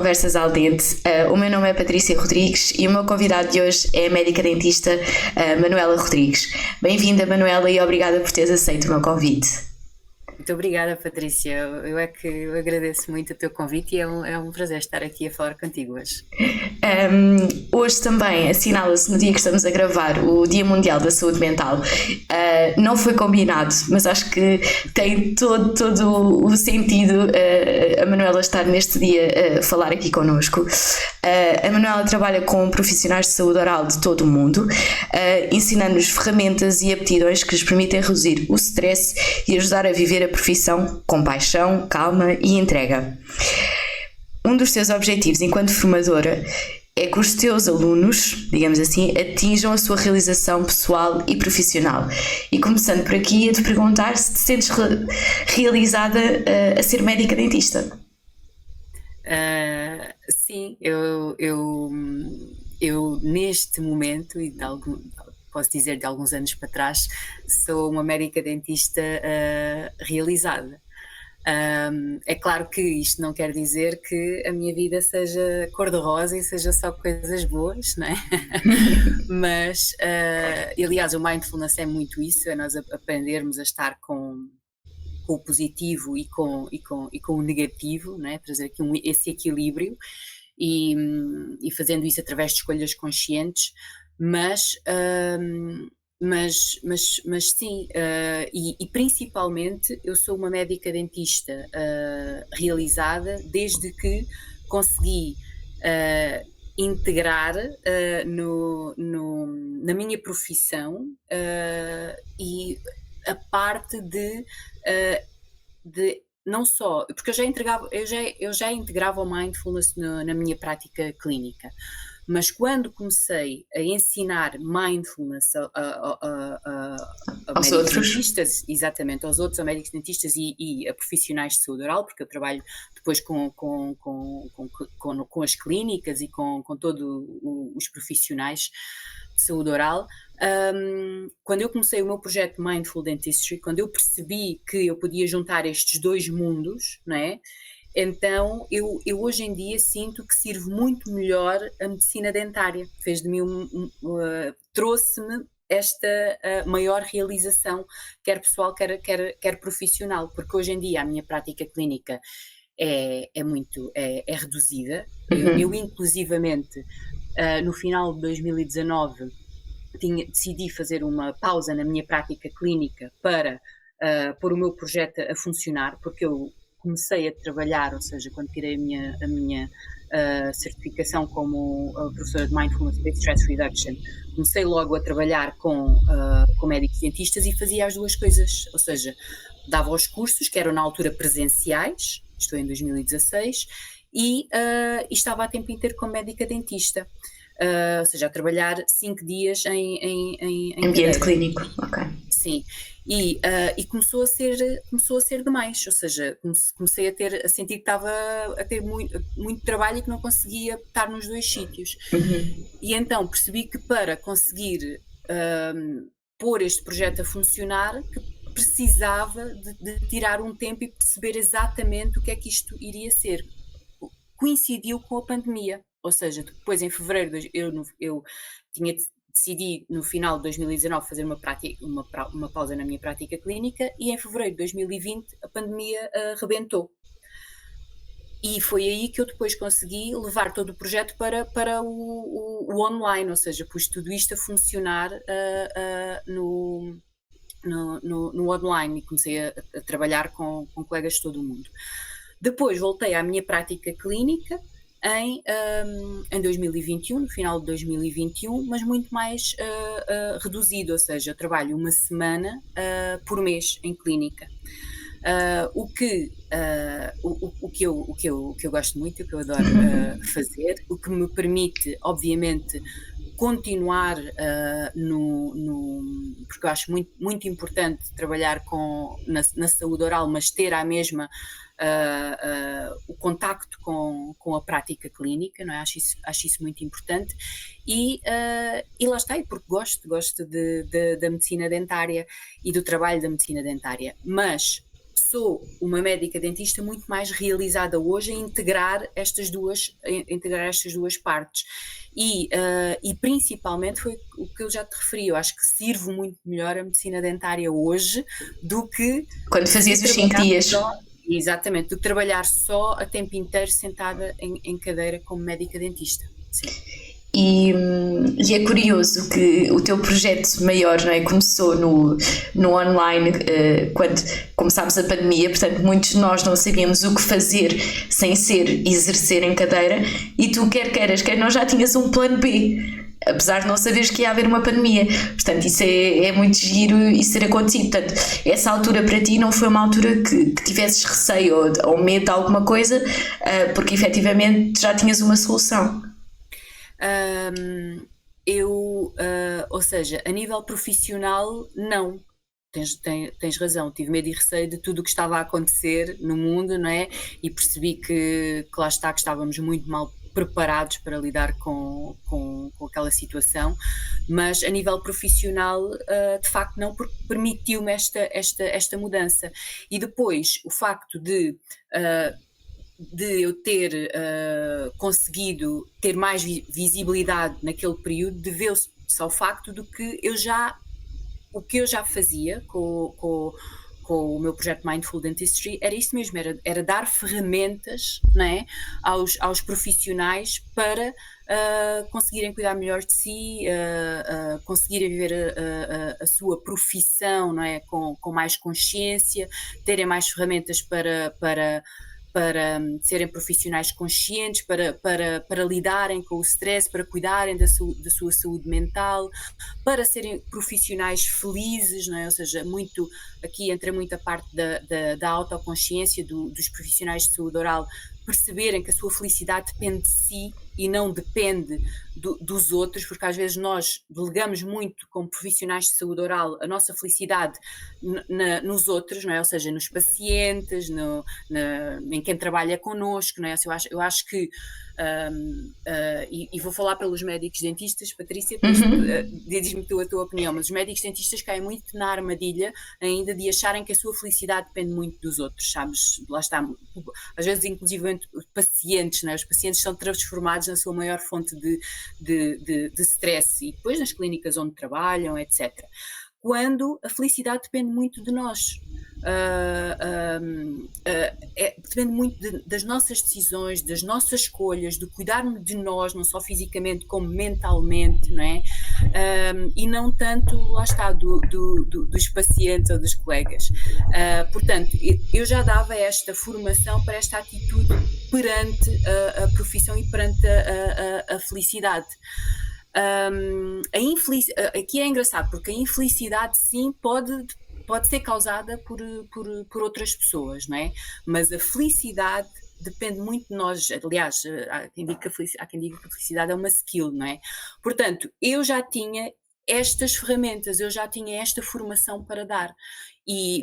Conversas al Dente. O meu nome é Patrícia Rodrigues e o meu convidado de hoje é a médica dentista Manuela Rodrigues. Bem-vinda, Manuela, e obrigada por teres aceito o meu convite. Muito obrigada, Patrícia. Eu agradeço muito o teu convite e é um prazer estar aqui a falar contigo hoje. Hoje também assinala-se no dia que estamos a gravar o Dia Mundial da Saúde Mental. Não foi combinado, mas acho que tem todo o sentido a Manuela estar neste dia a falar aqui connosco. A Manuela trabalha com profissionais de saúde oral de todo o mundo, ensinando-nos ferramentas e aptidões que lhes permitem reduzir o stress e ajudar a viver a profissão com paixão, calma e entrega. Um dos teus objetivos enquanto formadora é que os teus alunos, digamos assim, atinjam a sua realização pessoal e profissional. E começando por aqui, ia te perguntar se te sentes realizada a ser médica dentista. Sim, eu neste momento, posso dizer de alguns anos para trás, sou uma médica dentista realizada. É claro que isto não quer dizer que a minha vida seja cor-de-rosa e seja só coisas boas, não é? Mas, aliás, o mindfulness é muito isso, é nós aprendermos a estar com o positivo e com o negativo, não é? Trazer aqui esse equilíbrio e fazendo isso através de escolhas conscientes, mas sim, e principalmente eu sou uma médica dentista realizada desde que consegui integrar na minha profissão e a parte de não só, porque eu já integrava o mindfulness na minha prática clínica, mas quando comecei a ensinar mindfulness a Aos médicos outros. dentistas, exatamente, aos outros, a médicos dentistas e a profissionais de saúde oral, porque eu trabalho depois com as clínicas e com todos os profissionais de saúde oral. Quando eu comecei o meu projeto Mindful Dentistry, quando eu percebi que eu podia juntar estes dois mundos, não é? Então eu hoje em dia sinto que sirvo muito melhor a medicina dentária. Fez de mim trouxe-me esta maior realização, quer pessoal, quer profissional, porque hoje em dia a minha prática clínica é reduzida. Uhum. Eu inclusivamente, no final de 2019, decidi fazer uma pausa na minha prática clínica para pôr o meu projeto a funcionar, porque eu comecei a trabalhar, ou seja, quando tirei a minha certificação como professora de Mindfulness-Based Stress Reduction, comecei logo a trabalhar com médicos dentistas e fazia as duas coisas, ou seja, dava os cursos que eram na altura presenciais, isto em 2016, e estava a tempo inteiro como médica dentista. Ou seja, a trabalhar 5 dias em Ambiente cadeira. clínico, ok. Sim, e começou a ser demais, ou seja, comecei a sentir que estava a ter muito trabalho e que não conseguia estar nos dois sítios. Uhum. E então percebi que para conseguir pôr este projeto a funcionar, que precisava de tirar um tempo e perceber exatamente o que é que isto iria ser. Coincidiu com a pandemia, ou seja, depois em fevereiro eu decidi no final de 2019 fazer uma pausa na minha prática clínica e em fevereiro de 2020 a pandemia rebentou. E foi aí que eu depois consegui levar todo o projeto para o online, ou seja, pus tudo isto a funcionar no online e comecei a trabalhar com colegas de todo o mundo. Depois voltei à minha prática clínica em 2021, no final de 2021, mas muito mais reduzido, ou seja, eu trabalho uma semana por mês em clínica. O que eu gosto muito, o que eu adoro fazer, o que me permite, obviamente, continuar porque eu acho muito, muito importante trabalhar na saúde oral, mas ter à mesma o contacto com a prática clínica, não é? Acho isso muito importante e lá está, porque gosto da medicina dentária e do trabalho da medicina dentária, mas sou uma médica dentista muito mais realizada hoje em integrar estas duas partes. E principalmente foi o que eu já te referi, eu acho que sirvo muito melhor a medicina dentária hoje do que quando fazias os 5 dias. Exatamente, do que trabalhar só a tempo inteiro sentada em cadeira como médica dentista. Sim. E é curioso que o teu projeto maior, não é, começou no online quando começámos a pandemia, portanto muitos de nós não sabíamos o que fazer sem ser exercer em cadeira, e tu quer queiras, quer não, já tinhas um plano B, apesar de não saberes que ia haver uma pandemia. Portanto isso é muito giro isso ter acontecido. Portanto, essa altura para ti não foi uma altura que tivesses receio ou medo de alguma coisa, porque efetivamente já tinhas uma solução. Ou seja, a nível profissional, não. Tens razão, tive medo e receio de tudo o que estava a acontecer no mundo, não é? E percebi que lá está, que estávamos muito mal preparados para lidar com aquela situação, mas a nível profissional, de facto não, porque permitiu-me esta mudança. E depois, o facto de eu ter conseguido ter mais visibilidade naquele período deveu-se ao facto de que o que eu já fazia com o meu projeto Mindful Dentistry era isso mesmo, era dar ferramentas, não é, aos profissionais para conseguirem cuidar melhor de si, conseguirem viver a sua profissão, não é, com mais consciência, terem mais ferramentas para serem profissionais conscientes, para lidarem com o stress, para cuidarem da sua saúde mental, para serem profissionais felizes, não é? Ou seja, aqui entra muita parte da autoconsciência dos profissionais de saúde oral, perceberem que a sua felicidade depende de si e não depende dos outros, porque às vezes nós delegamos muito como profissionais de saúde oral a nossa felicidade nos outros, não é? Ou seja, nos pacientes, em quem trabalha connosco, não é? Eu acho que e vou falar pelos médicos dentistas, Patrícia, diz-me tu a tua opinião, mas os médicos dentistas caem muito na armadilha ainda de acharem que a sua felicidade depende muito dos outros, sabes? Lá está, às vezes inclusive pacientes, não é? Os pacientes são transformados na sua maior fonte de stress, e depois nas clínicas onde trabalham, etc. Quando a felicidade depende muito de nós, depende muito das nossas decisões, das nossas escolhas, de cuidarmos de nós, não só fisicamente como mentalmente, não é? E não tanto, lá está, dos pacientes ou dos colegas. Portanto, eu já dava esta formação para esta atitude perante a profissão e perante a felicidade. Aqui é engraçado, porque a infelicidade sim pode ser causada por outras pessoas, não é? Mas a felicidade depende muito de nós. Aliás, há quem diga que a felicidade é uma skill, não é? Portanto, eu já tinha estas ferramentas, eu já tinha esta formação para dar. E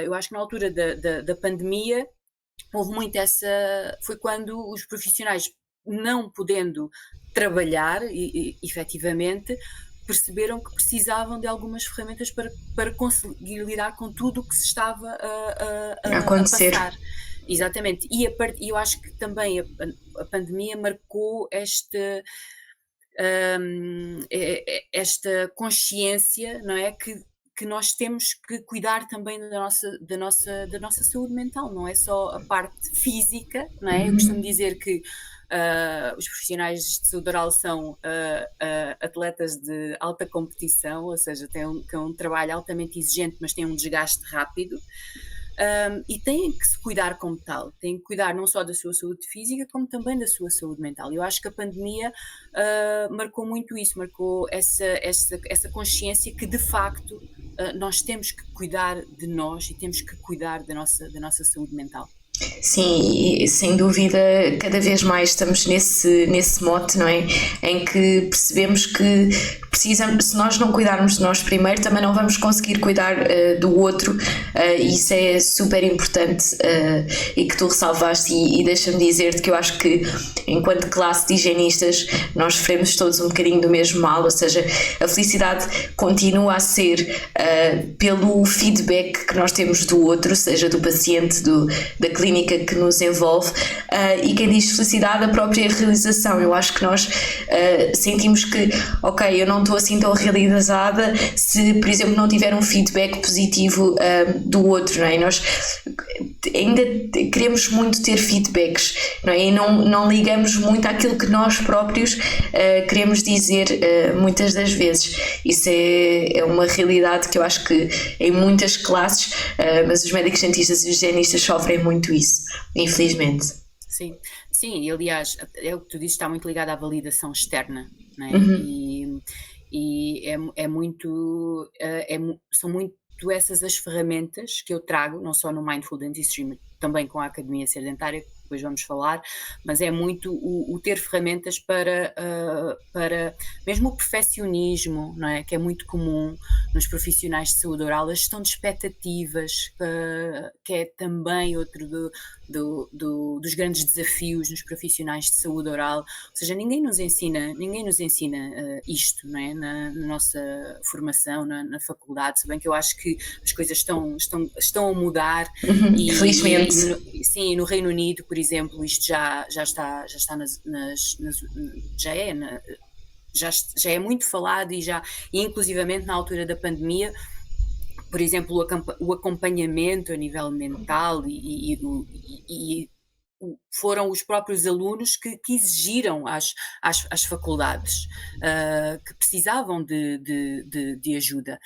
eu acho que na altura da pandemia, houve muito foi quando os profissionais, não podendo trabalhar efetivamente, perceberam que precisavam de algumas ferramentas para conseguir lidar com tudo o que se estava a acontecer. Passar. Exatamente. E eu acho que também a pandemia marcou esta consciência, não é? Que nós temos que cuidar também da nossa saúde mental, não é só a parte física, não é? Eu costumo dizer que os profissionais de saúde oral são atletas de alta competição, ou seja, têm um trabalho altamente exigente, mas têm um desgaste rápido, e têm que se cuidar como tal, têm que cuidar não só da sua saúde física, como também da sua saúde mental. Eu acho que a pandemia marcou muito isso, marcou essa consciência que de facto nós temos que cuidar de nós e temos que cuidar da nossa saúde mental. Sim, e sem dúvida cada vez mais estamos nesse mote, não é? Em que percebemos que precisamos, se nós não cuidarmos de nós primeiro, também não vamos conseguir cuidar do outro, e isso é super importante, e que tu ressalvaste, e deixa-me dizer-te que eu acho que enquanto classe de higienistas nós sofremos todos um bocadinho do mesmo mal, ou seja, a felicidade continua a ser pelo feedback que nós temos do outro, seja do paciente, da clínica que nos envolve, e quem diz felicidade, a própria realização. Eu acho que nós sentimos que, ok, eu não estou assim tão realizada se, por exemplo, não tiver um feedback positivo do outro, não é? Nós ainda queremos muito ter feedbacks, não é? E não ligamos muito àquilo que nós próprios queremos dizer muitas das vezes. Isso é uma realidade que eu acho que em muitas classes, mas os médicos dentistas e os higienistas sofrem muito isso, infelizmente. Sim, sim, e aliás, é o que tu dizes, está muito ligado à validação externa, não é? E é muito, são muito essas as ferramentas que eu trago, não só no Mindful Dentistry, mas também com a Academia Ser Dentária, que depois vamos falar, mas é muito o ter ferramentas para mesmo o perfeccionismo, não é? Que é muito comum nos profissionais de saúde oral, a gestão de expectativas, que é também outro dos grandes desafios nos profissionais de saúde oral. Ou seja, ninguém nos ensina isto, não é? Na nossa formação, na faculdade, se bem que eu acho que as coisas estão a mudar. Felizmente. Sim, no Reino Unido, por exemplo, isto já está já é muito falado, e inclusivamente na altura da pandemia, por exemplo, o acompanhamento a nível mental e foram os próprios alunos que exigiram às faculdades que precisavam de ajuda.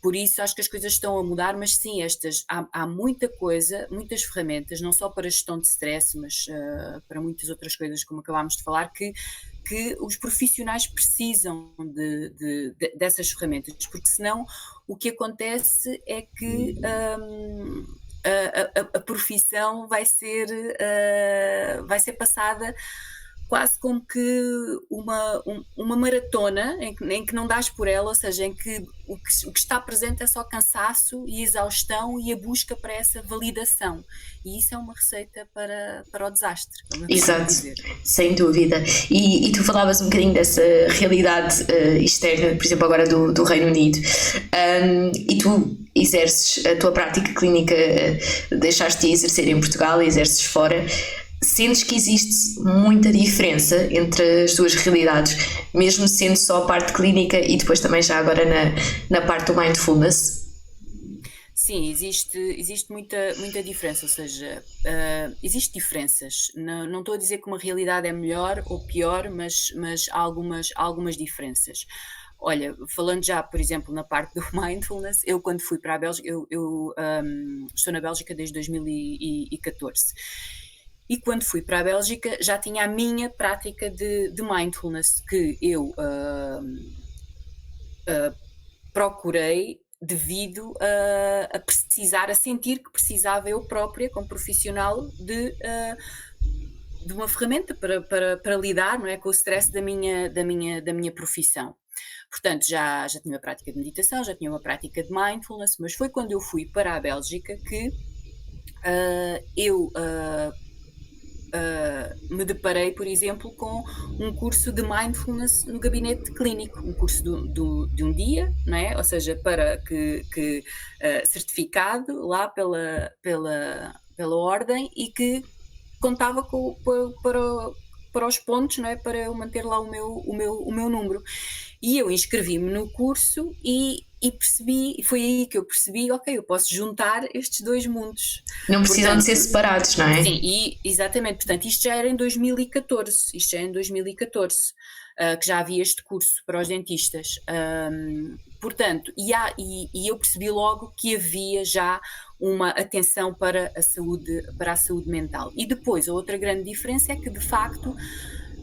Por isso acho que as coisas estão a mudar, mas sim, há muita coisa, muitas ferramentas, não só para gestão de stress, mas para muitas outras coisas, como acabámos de falar, que os profissionais precisam dessas ferramentas, porque senão o que acontece é que a profissão vai ser passada quase como que uma maratona em que não dás por ela, ou seja, em que o que está presente é só cansaço e exaustão e a busca para essa validação. E isso é uma receita para o desastre. Exato, sem dúvida. E tu falavas um bocadinho dessa realidade externa, por exemplo, agora do Reino Unido, e tu exerces a tua prática clínica, deixaste de exercer em Portugal e exerces fora. Sentes que existe muita diferença entre as duas realidades, mesmo sendo só a parte clínica e depois também já agora na parte do mindfulness? Sim, existe muita diferença, ou seja, existem diferenças. Não estou a dizer que uma realidade é melhor ou pior, mas há algumas diferenças. Olha, falando já, por exemplo, na parte do mindfulness, eu quando fui para a Bélgica, eu estou na Bélgica desde 2014. E quando fui para a Bélgica já tinha a minha prática de mindfulness, que eu procurei devido a precisar, a sentir que precisava eu própria, como profissional, de uma ferramenta para lidar, não é, com o stress da minha profissão. Portanto, já tinha uma prática de meditação, já tinha uma prática de mindfulness, mas foi quando eu fui para a Bélgica que eu me deparei, por exemplo, com um curso de mindfulness no gabinete clínico, um curso de um dia, não é? Ou seja, para que certificado lá pela ordem, e que contava para os pontos, não é? Para eu manter lá o meu número. E eu inscrevi-me no curso e percebi, e foi aí que eu percebi, ok, eu posso juntar estes dois mundos. Não precisam de ser separados, não é? Sim, exatamente, portanto, isto já era em 2014, que já havia este curso para os dentistas. Portanto, e eu percebi logo que havia já uma atenção para a saúde mental. E depois, a outra grande diferença é que, de facto,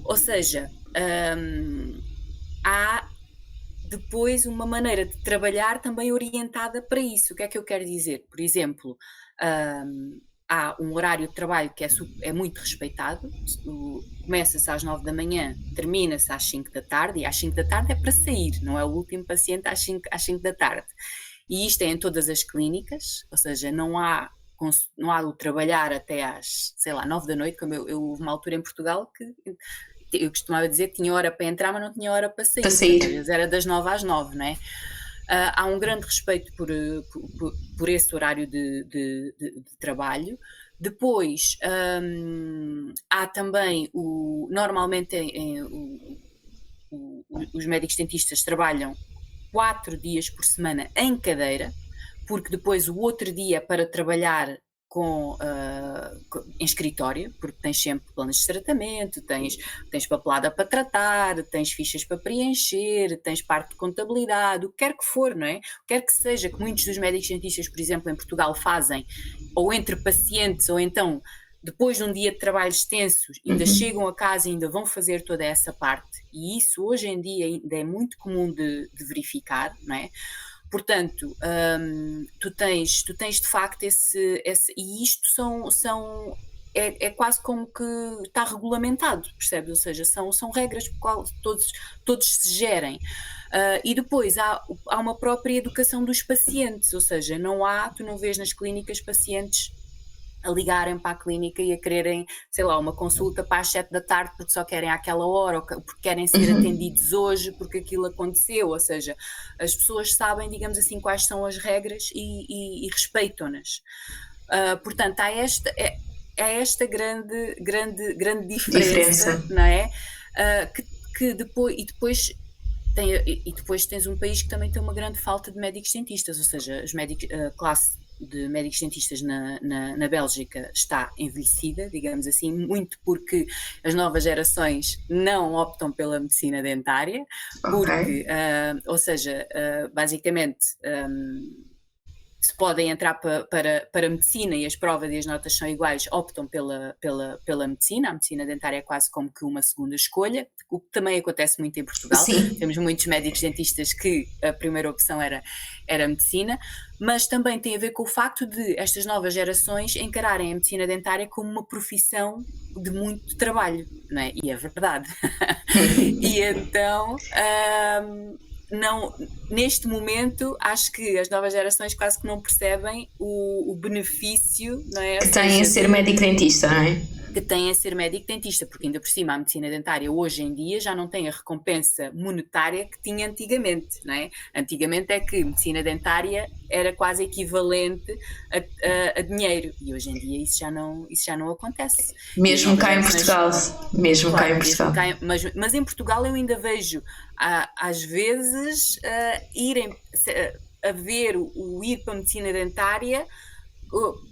ou seja, há depois uma maneira de trabalhar também orientada para isso. O que é que eu quero dizer? Por exemplo, há um horário de trabalho que é muito respeitado, começa-se às 9 da manhã, termina-se às 5 da tarde, e às 5 da tarde é para sair, não é o último paciente às 5 da tarde. E isto é em todas as clínicas, ou seja, não há o trabalhar até às, sei lá, 9 da noite, como eu houve uma altura em Portugal que eu costumava dizer que tinha hora para entrar, mas não tinha hora para sair. Para sair. Às vezes era das 9 às 9, não é? Há um grande respeito por esse horário de trabalho. Depois, há também, normalmente os médicos dentistas trabalham 4 dias por semana em cadeira, porque depois o outro dia para trabalhar em escritório, porque tens sempre planos de tratamento, tens papelada para tratar, tens fichas para preencher, tens parte de contabilidade, o que quer que for, não é? O que quer que seja, que muitos dos médicos dentistas, por exemplo, em Portugal fazem, ou entre pacientes, ou então depois de um dia de trabalho extenso, ainda chegam a casa e ainda vão fazer toda essa parte, e isso hoje em dia ainda é muito comum de verificar, não é? Portanto, tu tens de facto esse e isto é quase como que está regulamentado, percebes? Ou seja, são regras por qual todos se gerem. E depois há uma própria educação dos pacientes, ou seja, tu não vês nas clínicas pacientes a ligarem para a clínica e a quererem, sei lá, uma consulta para as 7 da tarde porque só querem àquela hora, ou porque querem ser atendidos hoje porque aquilo aconteceu, ou seja, as pessoas sabem, digamos assim, quais são as regras e respeitam-nas. Portanto, há esta grande diferença, não é? Que depois tens um país que também tem uma grande falta de médicos dentistas, ou seja, a classe de médicos dentistas na Bélgica está envelhecida, digamos assim, muito porque as novas gerações não optam pela medicina dentária, porque, ou seja, basicamente se podem entrar para a medicina e as provas e as notas são iguais, optam pela medicina. A medicina dentária é quase como que uma segunda escolha, o que também acontece muito em Portugal. Sim. Temos muitos médicos dentistas que a primeira opção era a medicina, mas também tem a ver com o facto de estas novas gerações encararem a medicina dentária como uma profissão de muito trabalho, não é? E é verdade. E então... não, neste momento acho que as novas gerações quase que não percebem o benefício, não é? Que tem a ser médico dentista, não é? Que tem a ser médico dentista, porque ainda por cima a medicina dentária hoje em dia já não tem a recompensa monetária que tinha antigamente, não é? Antigamente é que medicina dentária era quase equivalente a dinheiro, e hoje em dia isso já não acontece. Mesmo cá em Portugal. Mas em Portugal eu ainda vejo às vezes irem a ver o ir para a medicina dentária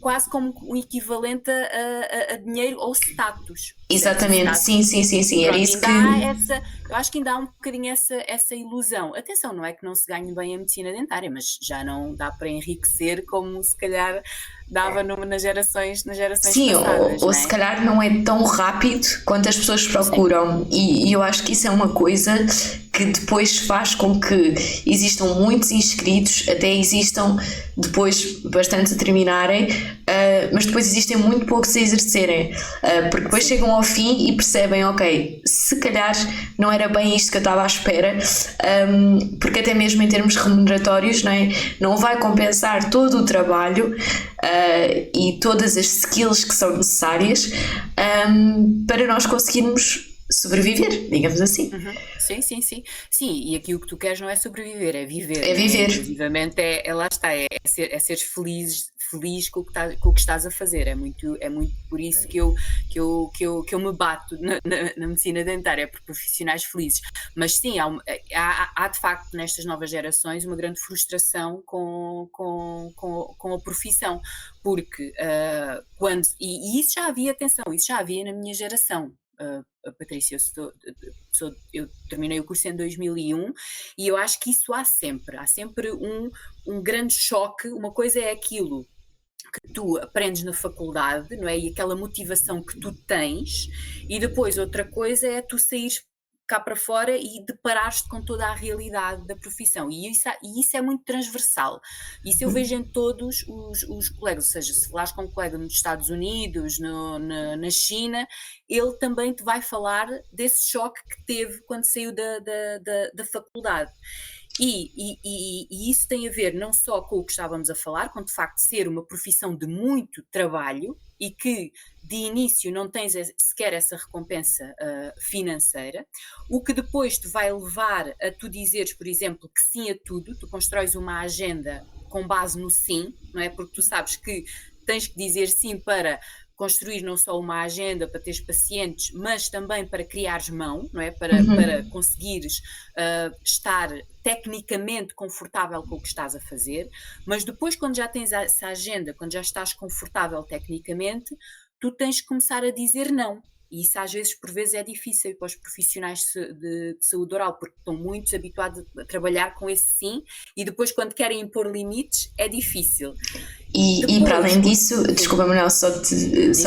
quase como um equivalente a dinheiro ou status. Exatamente, sim. Era isso que... eu acho que ainda há um bocadinho essa ilusão. Atenção, não é que não se ganhe bem a medicina dentária, mas já não dá para enriquecer como se calhar dava nas gerações sim, passadas. ou se calhar não é tão rápido quanto as pessoas procuram. E eu acho que isso é uma coisa que depois faz com que existam muitos inscritos, até existam depois bastantes a terminarem, mas depois existem muito poucos a exercerem, porque depois chegam ao fim e percebem, ok, se calhar não era bem isto que eu estava à espera, porque até mesmo em termos remuneratórios, não é? Não vai compensar todo o trabalho e todas as skills que são necessárias para nós conseguirmos sobreviver, digamos assim. Sim, e aqui o que tu queres não é sobreviver, é viver. É viver. Inclusivamente lá está, é ser feliz com o que estás a fazer. É muito por isso que eu me bato na medicina dentária, por profissionais felizes. Mas sim, há de facto nestas novas gerações uma grande frustração com a profissão, porque e isso já havia, atenção, isso já havia na minha geração. Patrícia, eu terminei o curso em 2001 e eu acho que isso há sempre um grande choque. Uma coisa é aquilo que tu aprendes na faculdade, não é? E aquela motivação que tu tens, e depois outra coisa é tu saíres cá para fora e deparares-te com toda a realidade da profissão. E isso é muito transversal. Isso eu vejo em todos os colegas, ou seja, se falares com um colega nos Estados Unidos, na China, ele também te vai falar desse choque que teve quando saiu da faculdade. E isso tem a ver não só com o que estávamos a falar, com de facto ser uma profissão de muito trabalho e que de início não tens sequer essa recompensa financeira, o que depois te vai levar a tu dizeres, por exemplo, que sim a tudo, tu constróis uma agenda com base no sim, não é? Porque tu sabes que tens que dizer sim para construir não só uma agenda para teres pacientes, mas também para criares mão, não é? Para conseguires estar tecnicamente confortável com o que estás a fazer, mas depois quando já tens essa agenda, quando já estás confortável tecnicamente, tu tens que começar a dizer não. E isso às vezes, por vezes, é difícil para os profissionais de saúde oral, porque estão muito habituados a trabalhar com esse sim, e depois quando querem impor limites, é difícil. E para além disso, desculpa Manuel, só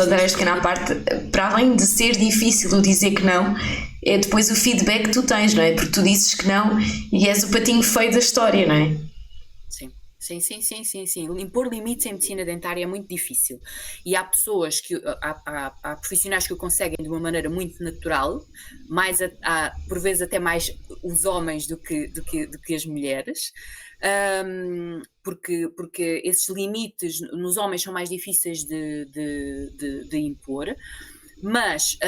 dar esta pequena parte, para além de ser difícil o dizer que não, é depois o feedback que tu tens, não é? Porque tu dizes que não e és o patinho feio da história, não é? Sim. Impor limites em medicina dentária é muito difícil. E há pessoas há profissionais que o conseguem de uma maneira muito natural, por vezes até mais os homens do que as mulheres. Porque esses limites nos homens são mais difíceis de impor, mas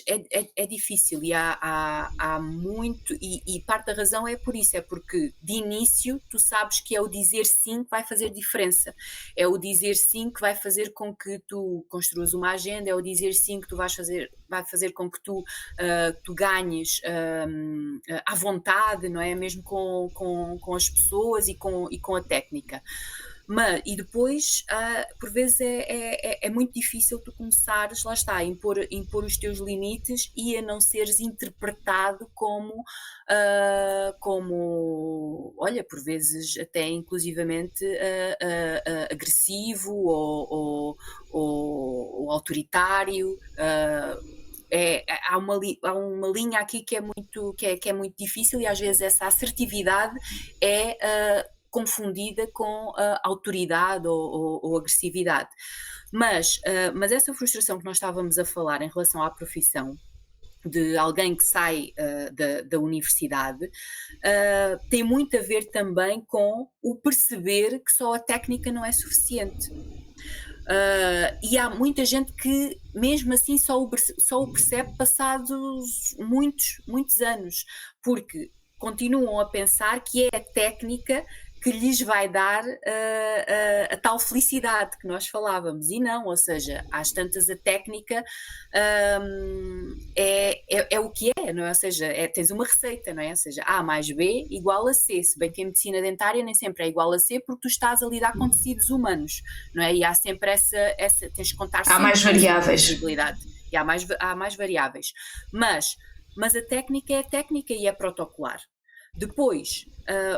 é difícil e há muito, e parte da razão é por isso, é porque de início tu sabes que é o dizer sim que vai fazer diferença, é o dizer sim que vai fazer com que tu construas uma agenda, é o dizer sim que tu vai fazer com que tu ganhes à vontade, não é? Mesmo com as pessoas e com a técnica. E depois, por vezes, é muito difícil tu começares, lá está, a impor os teus limites e a não seres interpretado como, olha, por vezes até inclusivamente agressivo ou autoritário. Há uma linha aqui que é muito difícil, e às vezes essa assertividade é confundida com autoridade ou agressividade. Mas essa frustração que nós estávamos a falar em relação à profissão de alguém que sai da universidade tem muito a ver também com o perceber que só a técnica não é suficiente. E há muita gente que mesmo assim só o percebe passados muitos anos, porque continuam a pensar que é a técnica que lhes vai dar a tal felicidade que nós falávamos, e não, ou seja, às tantas a técnica é o que é, não é? Ou seja, tens uma receita, não é? Ou seja, A mais B igual a C, se bem que em medicina dentária nem sempre é igual a C, porque tu estás a lidar com tecidos humanos, não é? E há sempre essa tens que contar sempre há mais variáveis. E há mais variáveis, mas a técnica é a técnica e é protocolar. Depois,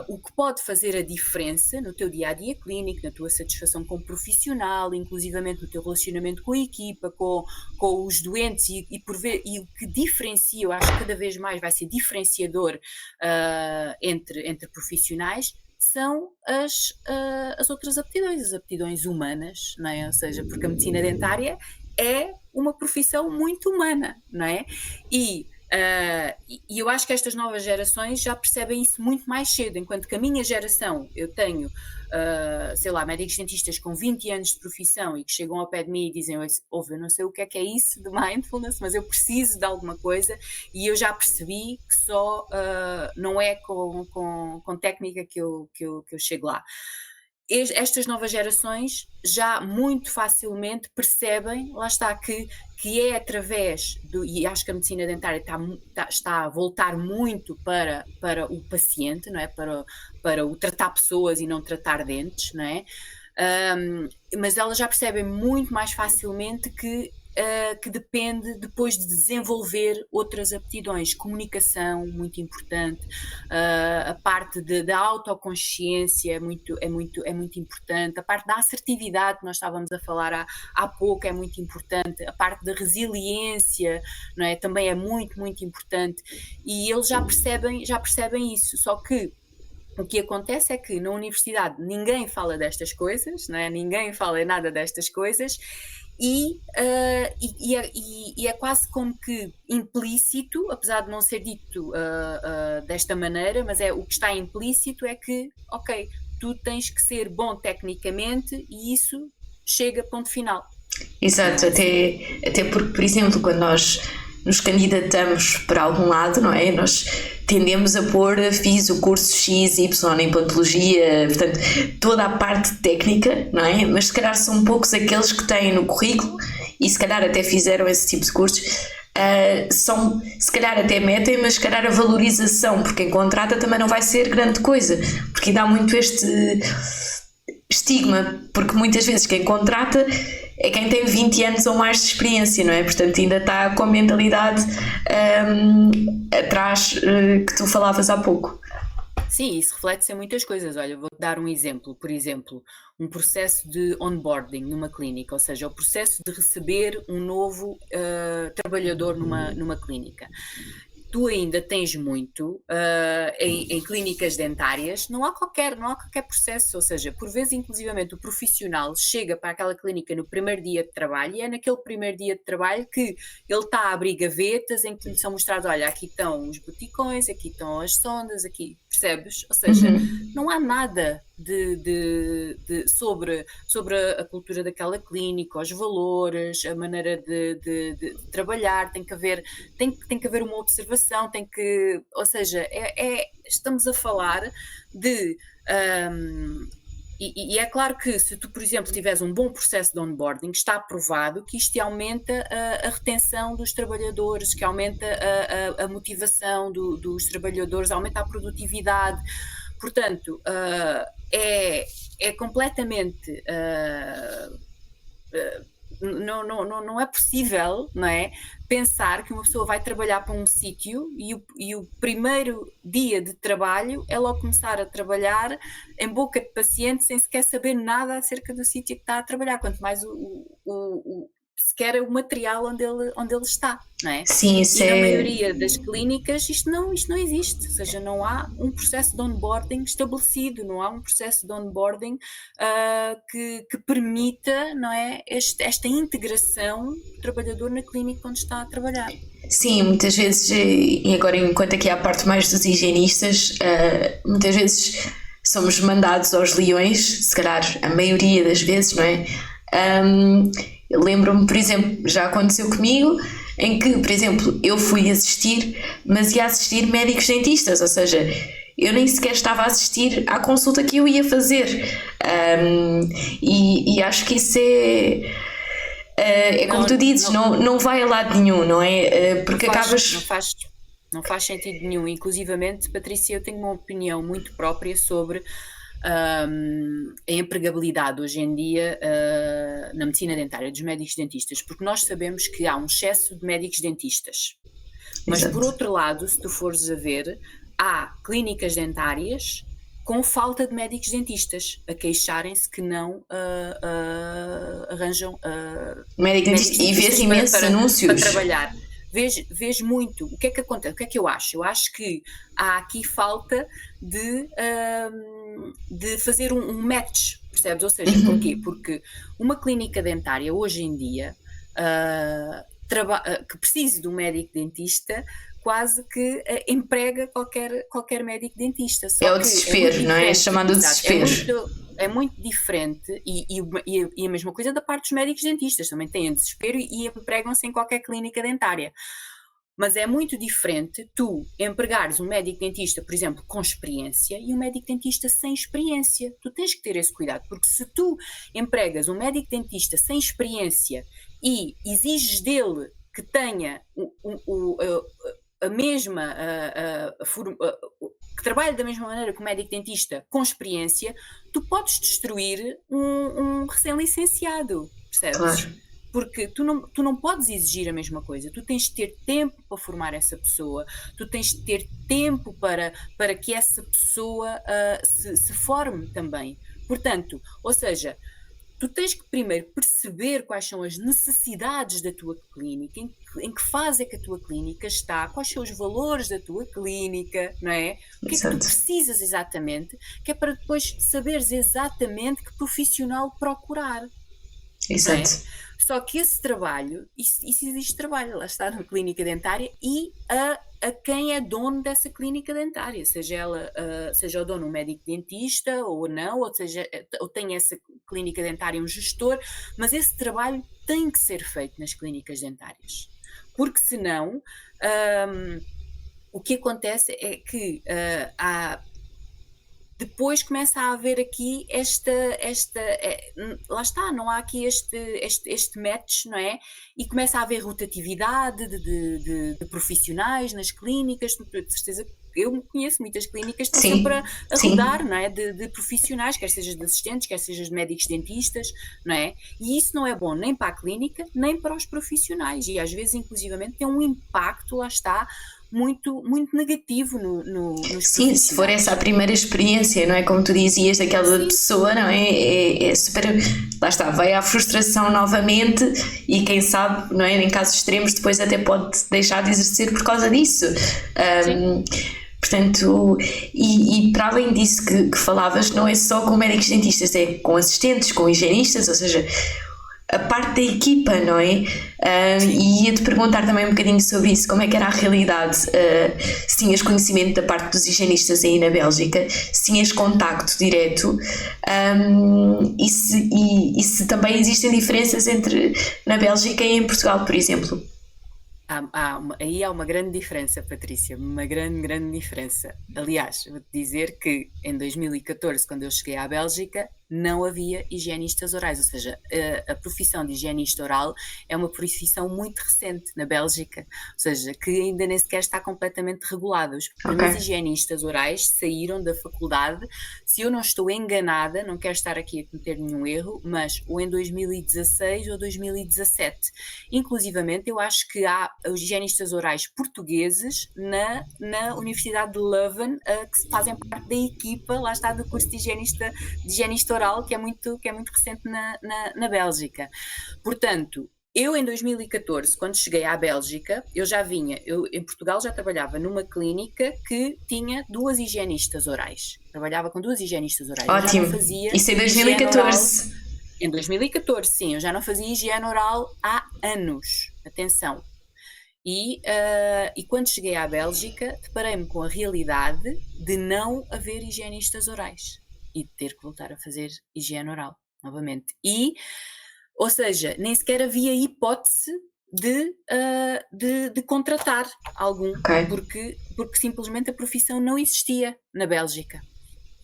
o que pode fazer a diferença no teu dia-a-dia clínico, na tua satisfação como profissional, inclusivamente no teu relacionamento com a equipa, com os doentes, e o que diferencia, eu acho que cada vez mais vai ser diferenciador entre profissionais, são as outras aptidões, as aptidões humanas, não é? Ou seja, porque a medicina dentária é uma profissão muito humana, não é? E eu acho que estas novas gerações já percebem isso muito mais cedo, enquanto que a minha geração, eu tenho, sei lá, médicos dentistas com 20 anos de profissão e que chegam ao pé de mim e dizem, eu não sei o que é isso de mindfulness, mas eu preciso de alguma coisa, e eu já percebi que só não é com técnica que eu chego lá. Estas novas gerações já muito facilmente percebem, lá está, que é através e acho que a medicina dentária está a voltar muito para o paciente, não é? Para o tratar pessoas e não tratar dentes, não é? Mas elas já percebem muito mais facilmente que que depende depois de desenvolver outras aptidões. Comunicação, muito importante, a parte da autoconsciência é muito importante, a parte da assertividade que nós estávamos a falar há pouco é muito importante, a parte da resiliência, não é? Também é muito, muito importante, e eles já percebem isso, só que o que acontece é que na universidade ninguém fala destas coisas, não é? Ninguém fala nada destas coisas, e é quase como que implícito, apesar de não ser dito desta maneira, mas o que está implícito é que, ok, tu tens que ser bom tecnicamente e isso chega a ponto final. Exato, até porque, por exemplo, quando nós nos candidatamos para algum lado, não é? Nós tendemos a pôr, fiz o curso X, Y em Paleontologia, portanto, toda a parte técnica, não é? Mas se calhar são poucos aqueles que têm no currículo e se calhar até fizeram esse tipo de cursos. Se calhar até metem, mas se calhar a valorização por quem contrata também não vai ser grande coisa, porque dá muito este estigma, porque muitas vezes quem contrata é quem tem 20 anos ou mais de experiência, não é? Portanto, ainda está com a mentalidade atrás que tu falavas há pouco. Sim, isso reflete-se em muitas coisas. Olha, vou-te dar um exemplo. Por exemplo, um processo de onboarding numa clínica, ou seja, o processo de receber um novo trabalhador numa clínica. Tu ainda tens muito em clínicas dentárias, não há qualquer processo, ou seja, por vezes inclusivamente o profissional chega para aquela clínica no primeiro dia de trabalho e é naquele primeiro dia de trabalho que ele está a abrir gavetas em que lhe são mostrados, olha, aqui estão os boticões, aqui estão as sondas, aqui, percebes? Ou seja, não há nada sobre a cultura daquela clínica, os valores, a maneira de trabalhar, tem que haver uma observação, ou seja, estamos a falar de e é claro que se tu, por exemplo, tiveres um bom processo de onboarding, está provado que isto aumenta a retenção dos trabalhadores, que aumenta a motivação dos trabalhadores, aumenta a produtividade. Portanto, é completamente não é possível, não é, pensar que uma pessoa vai trabalhar para um sítio e o primeiro dia de trabalho é logo começar a trabalhar em boca de paciente sem sequer saber nada acerca do sítio que está a trabalhar, quanto mais sequer o material onde ele está, não é? Sim, isso e na maioria das clínicas isto não existe, ou seja, não há um processo de onboarding estabelecido, não há um processo de onboarding que permita, não é, esta integração do trabalhador na clínica onde está a trabalhar. Sim, muitas vezes, e agora enquanto aqui há a parte mais dos higienistas, muitas vezes somos mandados aos leões, se calhar a maioria das vezes, não é? Eu lembro-me, por exemplo, já aconteceu comigo, em que, por exemplo, eu fui assistir, mas ia assistir médicos dentistas, ou seja, eu nem sequer estava a assistir à consulta que eu ia fazer. E acho que isso é como tu dizes, não vai a lado nenhum, não é? Porque Não faz sentido nenhum. Inclusivamente, Patrícia, eu tenho uma opinião muito própria sobre a empregabilidade hoje em dia na medicina dentária dos médicos dentistas, porque nós sabemos que há um excesso de médicos dentistas. Mas, por outro lado, se tu fores a ver, há clínicas dentárias com falta de médicos dentistas a queixarem-se que não arranjam médico dentista, e vês imensos anúncios para trabalhar. Vês muito. O que é que acontece? O que é que eu acho? Eu acho que há aqui falta de fazer um match, percebes? Ou seja, porquê? Porque uma clínica dentária hoje em dia que precise de um médico dentista quase que emprega qualquer médico dentista. Só é o desespero, não é? É chamado desespero. É muito diferente e a mesma coisa da parte dos médicos dentistas, também têm desespero e empregam-se em qualquer clínica dentária. Mas é muito diferente tu empregares um médico dentista, por exemplo, com experiência e um médico dentista sem experiência. Tu tens que ter esse cuidado, porque se tu empregas um médico dentista sem experiência e exiges dele que tenha a mesma que trabalhe da mesma maneira que o médico dentista com experiência, tu podes destruir um recém-licenciado, percebes? Claro. porque tu não podes exigir a mesma coisa, tu tens de ter tempo para formar essa pessoa, tu tens de ter tempo para que essa pessoa se forme também. Portanto, ou seja, tu tens que primeiro perceber quais são as necessidades da tua clínica, em que fase é que a tua clínica está, quais são os valores da tua clínica, não é? O que é que tu precisas exatamente, que é para depois saberes exatamente que profissional procurar. Exato. Só que esse trabalho, isso existe trabalho, lá está na clínica dentária e a quem é dono dessa clínica dentária, seja o dono um médico dentista ou não, ou tem essa clínica dentária um gestor, mas esse trabalho tem que ser feito nas clínicas dentárias, porque senão o que acontece é que depois começa a haver aqui lá está, não há aqui este match, não é? E começa a haver rotatividade de profissionais nas clínicas, de certeza. Eu conheço muitas clínicas que estão sempre a rodar, não é? De profissionais, quer seja de assistentes, quer seja de médicos dentistas, não é? E isso não é bom nem para a clínica, nem para os profissionais. E às vezes, inclusivamente, tem um impacto, lá está, muito, muito negativo nos Sim, se for essa a primeira experiência, não é? Como tu dizias, daquela pessoa, não é? É super. Lá está, vai à frustração novamente e quem sabe, não é? Em casos extremos, depois até pode deixar de exercer por causa disso. Portanto, e para além disso que falavas, não é só com médicos dentistas, é com assistentes, com higienistas, ou seja, a parte da equipa, não é? E ia-te perguntar também um bocadinho sobre isso, como é que era a realidade, se tinhas conhecimento da parte dos higienistas aí na Bélgica, se tinhas contacto direto, e se também existem diferenças entre na Bélgica e em Portugal, por exemplo. Aí há uma grande diferença, Patrícia, uma grande, grande diferença. Aliás, vou-te dizer que em 2014, quando eu cheguei à Bélgica, não havia higienistas orais, ou seja, a profissão de higienista oral é uma profissão muito recente na Bélgica, ou seja, que ainda nem sequer está completamente regulada. Os primeiros higienistas orais saíram da faculdade, se eu não estou enganada, não quero estar aqui a cometer nenhum erro, mas ou em 2016 ou 2017. Inclusivamente, eu acho que há os higienistas orais portugueses na Universidade de Leuven que fazem parte da equipa, lá está, do curso de higienista oral, que é muito recente na Bélgica. Portanto, eu em 2014, quando cheguei à Bélgica, eu em Portugal já trabalhava numa clínica que tinha 2 higienistas orais. Trabalhava com 2 higienistas orais. Ótimo, isso em 2014. Em 2014, sim, eu já não fazia higiene oral há anos. Atenção. E quando cheguei à Bélgica, deparei-me com a realidade de não haver higienistas orais e de ter que voltar a fazer higiene oral novamente. Ou seja, nem sequer havia hipótese de contratar algum, porque simplesmente a profissão não existia na Bélgica.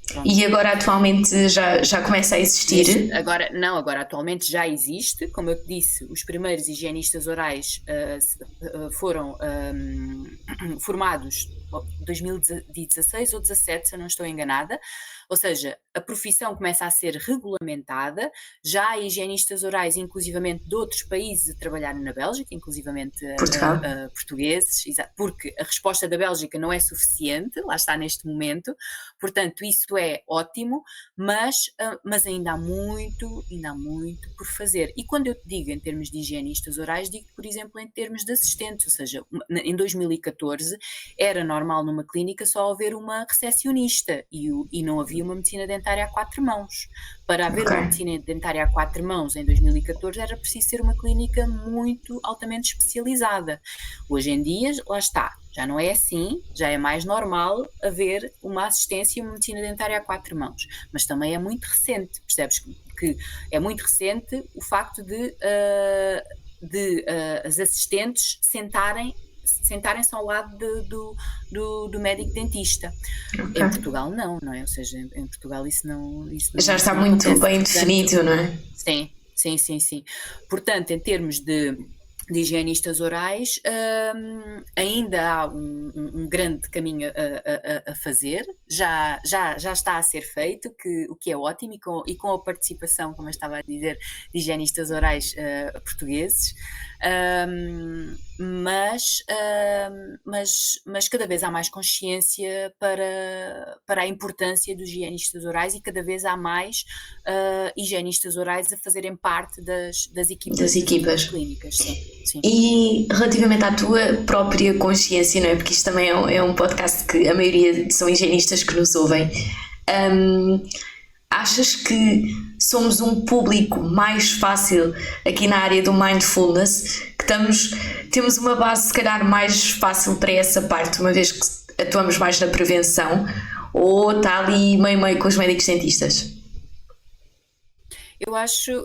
Pronto. E agora atualmente já começa a existir? Agora atualmente já existe, como eu te disse, os primeiros higienistas orais foram formados em 2016 ou 2017, se eu não estou enganada, ou seja, a profissão começa a ser regulamentada, já há higienistas orais, inclusivamente de outros países, a trabalhar na Bélgica, inclusivamente portugueses, porque a resposta da Bélgica não é suficiente, lá está neste momento, portanto isso é ótimo, mas ainda há muito por fazer. E quando eu te digo em termos de higienistas orais, digo, por exemplo, em termos de assistentes, ou seja, em 2014 era normal numa clínica só haver uma recepcionista e não havia uma medicina dentária a 4 mãos. Para haver uma medicina dentária a 4 mãos em 2014 era preciso ser uma clínica muito altamente especializada. Hoje em dia, lá está, já não é assim, já é mais normal haver uma assistência e uma medicina dentária a 4 mãos, mas também é muito recente, percebes que é muito recente o facto de as assistentes sentarem-se ao lado do médico dentista. Em Portugal não é? Ou seja, em Portugal isso não já está muito bem definido, não é? Sim. Portanto, em termos de de higienistas orais, ainda há um grande caminho a fazer, já está a ser feito, o que é ótimo, e com a participação, como eu estava a dizer, de higienistas orais portugueses, mas cada vez há mais consciência para a importância dos higienistas orais, e cada vez há mais higienistas orais a fazerem parte das equipas clínicas. Sim. Sim. E relativamente à tua própria consciência, não é? Porque isto também é um podcast que a maioria são higienistas que nos ouvem. Achas que somos um público mais fácil aqui na área do mindfulness, que temos uma base se calhar mais fácil para essa parte, uma vez que atuamos mais na prevenção, ou está ali meio com os médicos dentistas? Eu acho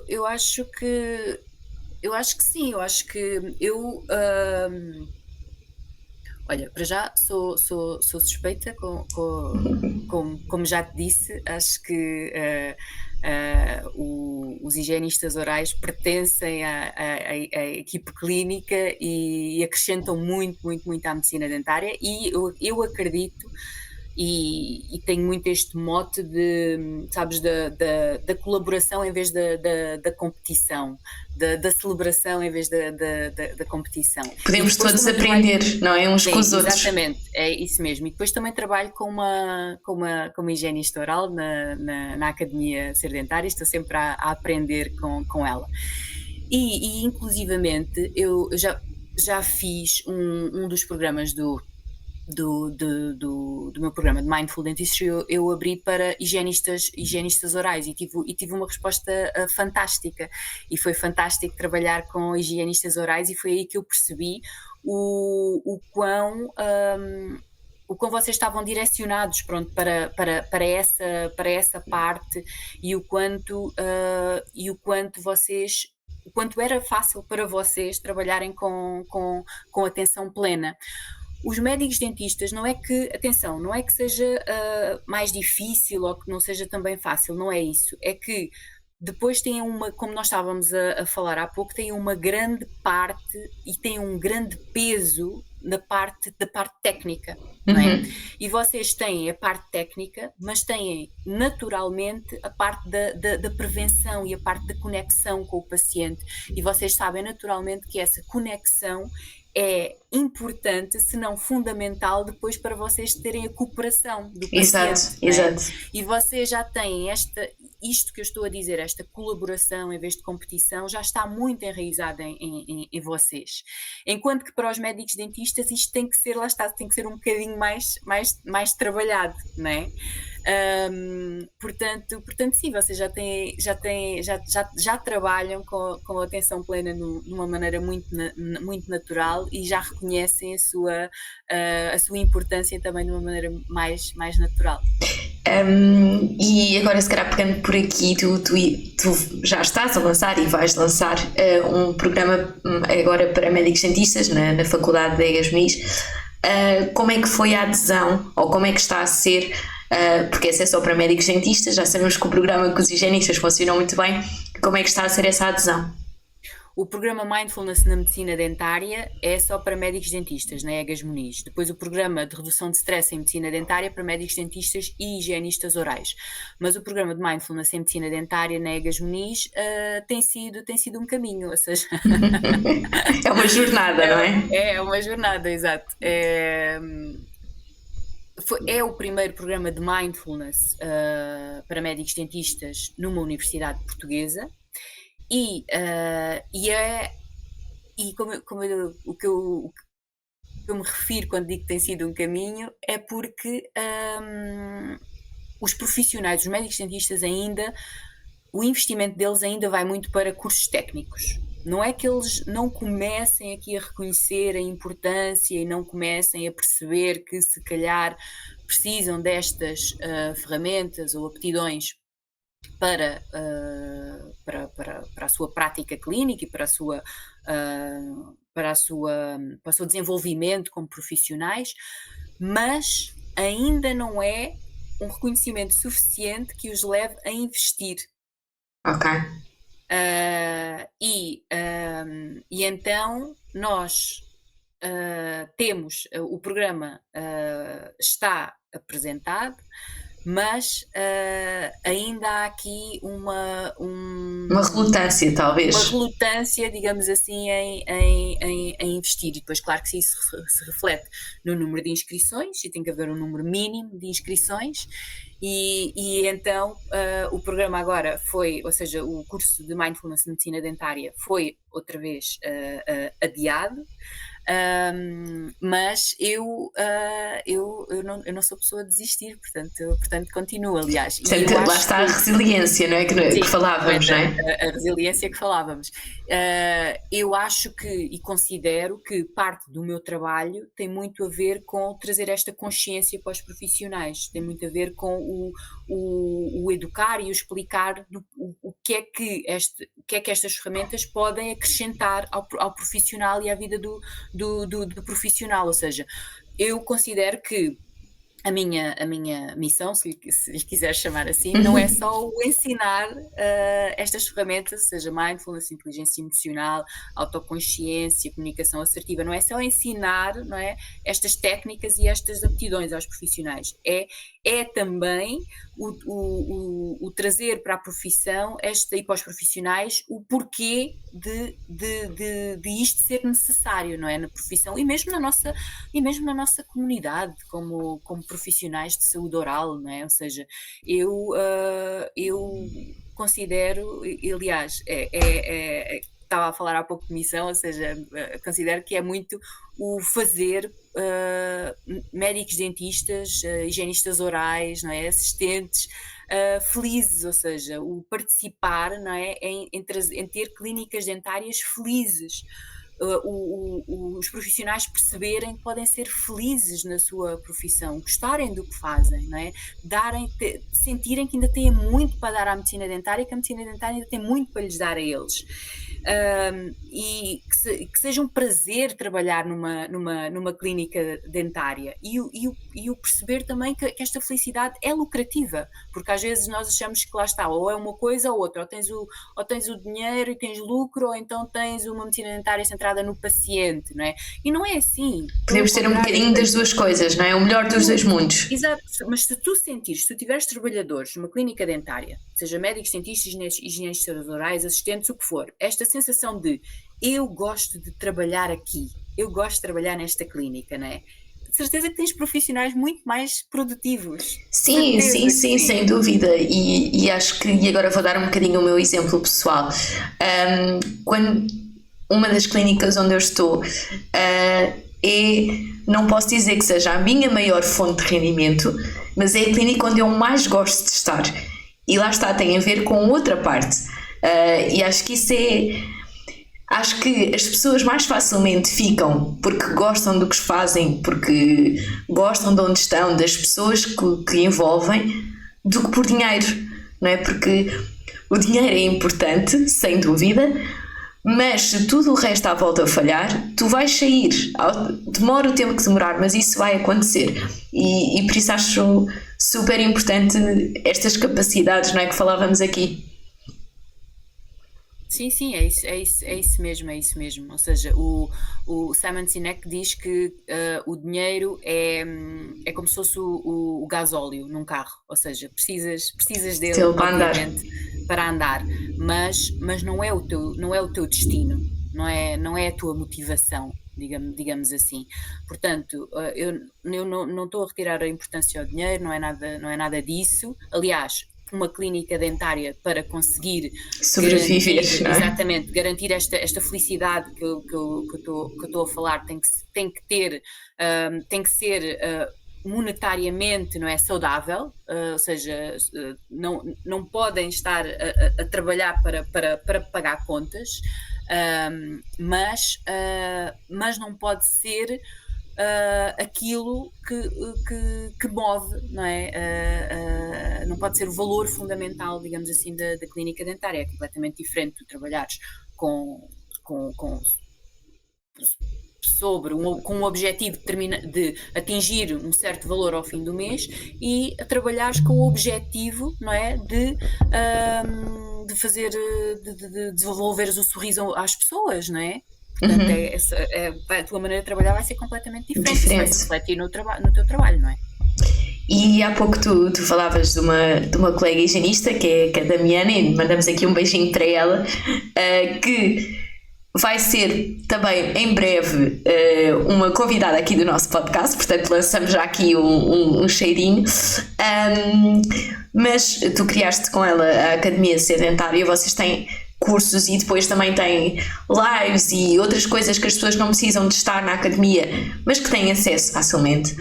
que sim, eu acho que olha, para já sou suspeita, como já te disse, acho que os higienistas orais pertencem à equipe clínica e acrescentam muito à medicina dentária, e eu acredito e tenho muito este mote de, sabes, da colaboração em vez da competição, da celebração em vez da competição. Podemos todos aprender, não é? Uns com os outros. Exatamente, é isso mesmo. E depois também trabalho com uma higienista oral na Academia Ser Dentária, estou sempre a aprender com ela. E inclusivamente eu já fiz um dos programas do meu programa de Mindful Dentistry. Eu abri para higienistas orais e tive uma resposta fantástica, e foi fantástico trabalhar com higienistas orais, e foi aí que eu percebi o quão vocês estavam direcionados, pronto, para essa parte, e o quanto era fácil para vocês trabalharem com atenção plena. Os médicos dentistas, não é que seja mais difícil ou que não seja também fácil, não é isso. É que depois têm como nós estávamos a falar há pouco, têm uma grande parte e têm um grande peso da parte técnica, não é? E vocês têm a parte técnica, mas têm naturalmente a parte da prevenção e a parte da conexão com o paciente, e vocês sabem naturalmente que essa conexão é importante, se não fundamental, depois para vocês terem a cooperação do paciente. Exato. E vocês já têm isto que eu estou a dizer, esta colaboração em vez de competição, já está muito enraizada em vocês. Enquanto que para os médicos dentistas isto tem que ser, lá está, tem que ser um bocadinho mais trabalhado, não é? Portanto sim, vocês já trabalham com a atenção plena de uma maneira muito natural, e já reconhecem a sua importância também de uma maneira mais natural. E agora, se calhar pegando por aqui, tu já estás a lançar e vais lançar um programa agora para médicos dentistas na Faculdade de Egas Muniz. Como é que foi a adesão, ou como é que está a ser, porque esse é só para médicos dentistas, já sabemos que o programa com os higienistas funcionou muito bem. Como é que está a ser essa adesão? O programa Mindfulness na Medicina Dentária é só para médicos dentistas, na Egas Muniz. Depois o programa de redução de stress em Medicina Dentária para médicos dentistas e higienistas orais. Mas o programa de Mindfulness em Medicina Dentária na Egas Muniz tem sido um caminho, ou seja... É uma jornada, não é? É uma jornada, exato. É o primeiro programa de Mindfulness para médicos dentistas numa universidade portuguesa. E o que eu me refiro quando digo que tem sido um caminho é porque os profissionais, os médicos dentistas ainda, o investimento deles ainda vai muito para cursos técnicos. Não é que eles não comecem aqui a reconhecer a importância e não comecem a perceber que se calhar precisam destas ferramentas ou aptidões para a sua prática clínica e para o seu desenvolvimento como profissionais, mas ainda não é um reconhecimento suficiente que os leve a investir. Ok. E então nós temos, o programa está apresentado, mas ainda há aqui uma relutância, talvez. relutância, digamos assim, em investir. E depois, claro que isso se reflete no número de inscrições, e tem que haver um número mínimo de inscrições. E então o programa agora foi, ou seja, o curso de Mindfulness de Medicina Dentária foi outra vez adiado. Mas eu não sou pessoa a desistir, portanto continuo, aliás. Portanto, lá está a resiliência, não é? Que falávamos, não é? A resiliência que falávamos. Eu acho e considero que parte do meu trabalho tem muito a ver com trazer esta consciência para os profissionais, tem muito a ver com o educar e o explicar o que é que estas ferramentas podem acrescentar ao profissional e à vida do profissional. Ou seja, eu considero que a minha missão, se lhe quiser chamar assim, não é só o ensinar estas ferramentas, seja mindfulness, inteligência emocional, autoconsciência, comunicação assertiva, não é só ensinar, não é, estas técnicas e estas aptidões aos profissionais, é também o trazer para a profissão e para os profissionais o porquê de isto ser necessário, não é, na profissão e mesmo na nossa comunidade como profissionais de saúde oral, não é? Ou seja, eu considero, aliás, estava a falar há pouco de missão, ou seja, considero que é muito o fazer médicos, dentistas, higienistas orais, não é? Assistentes felizes, ou seja, o participar, não é? em ter clínicas dentárias felizes. Os profissionais perceberem que podem ser felizes na sua profissão, gostarem do que fazem, não é? Sentirem que ainda têm muito para dar à medicina dentária, que a medicina dentária ainda tem muito para lhes dar a eles. E que seja um prazer trabalhar numa clínica dentária e o perceber também que esta felicidade é lucrativa, porque às vezes nós achamos que lá está, ou é uma coisa ou outra, ou tens o dinheiro e tens lucro, ou então tens uma medicina dentária centrada no paciente, não é? E não é assim. Podemos ter um bocadinho das duas coisas, não é? O melhor dos dois mundos. Exato, mas se tu tiveres trabalhadores numa clínica dentária, seja médicos, dentistas, higienistas orais, assistentes, o que for, esta sensação de eu gosto de trabalhar aqui, eu gosto de trabalhar nesta clínica, não é? De certeza que tens profissionais muito mais produtivos. Sim, sem dúvida. E acho que, e agora vou dar um bocadinho o meu exemplo pessoal. Quando uma das clínicas onde eu estou não posso dizer que seja a minha maior fonte de rendimento, mas é a clínica onde eu mais gosto de estar. E lá está, tem a ver com outra parte. E acho que isso acho que as pessoas mais facilmente ficam porque gostam do que fazem, porque gostam de onde estão, das pessoas que envolvem, do que por dinheiro, não é? Porque o dinheiro é importante, sem dúvida, mas se tudo o resto à volta falhar, tu vais sair. Demora o tempo que demorar, mas isso vai acontecer. E por isso acho super importante estas capacidades, não é, que falávamos aqui. Sim, é isso mesmo. Ou seja, o Simon Sinek diz que o dinheiro é como se fosse o gasóleo num carro, ou seja, precisas dele, obviamente, para andar, mas não é o teu destino, não é a tua motivação, digamos assim. Portanto, eu não estou a retirar a importância ao dinheiro, não é nada disso. Aliás, uma clínica dentária para conseguir sobreviver, exatamente, garantir esta felicidade que eu estou a falar, tem que ser monetariamente, não é, saudável, ou seja, não podem estar a trabalhar para pagar contas, mas não pode ser aquilo que move, não é? Não pode ser o valor fundamental, digamos assim, da clínica dentária. É completamente diferente de trabalhares com com um objetivo de atingir um certo valor ao fim do mês e a trabalhares com o objetivo, não é, de fazer, de desenvolveres o sorriso às pessoas, não é? Portanto, a tua maneira de trabalhar vai ser completamente diferente. Isso vai se refletir no teu trabalho, não é? E há pouco tu falavas de uma colega higienista, que é a Damiana, e mandamos aqui um beijinho para ela, que vai ser também em breve uma convidada aqui do nosso podcast, portanto lançamos já aqui um cheirinho. Mas tu criaste com ela a Academia Sedentária, vocês têm cursos e depois também têm lives e outras coisas que as pessoas não precisam de estar na academia, mas que têm acesso facilmente.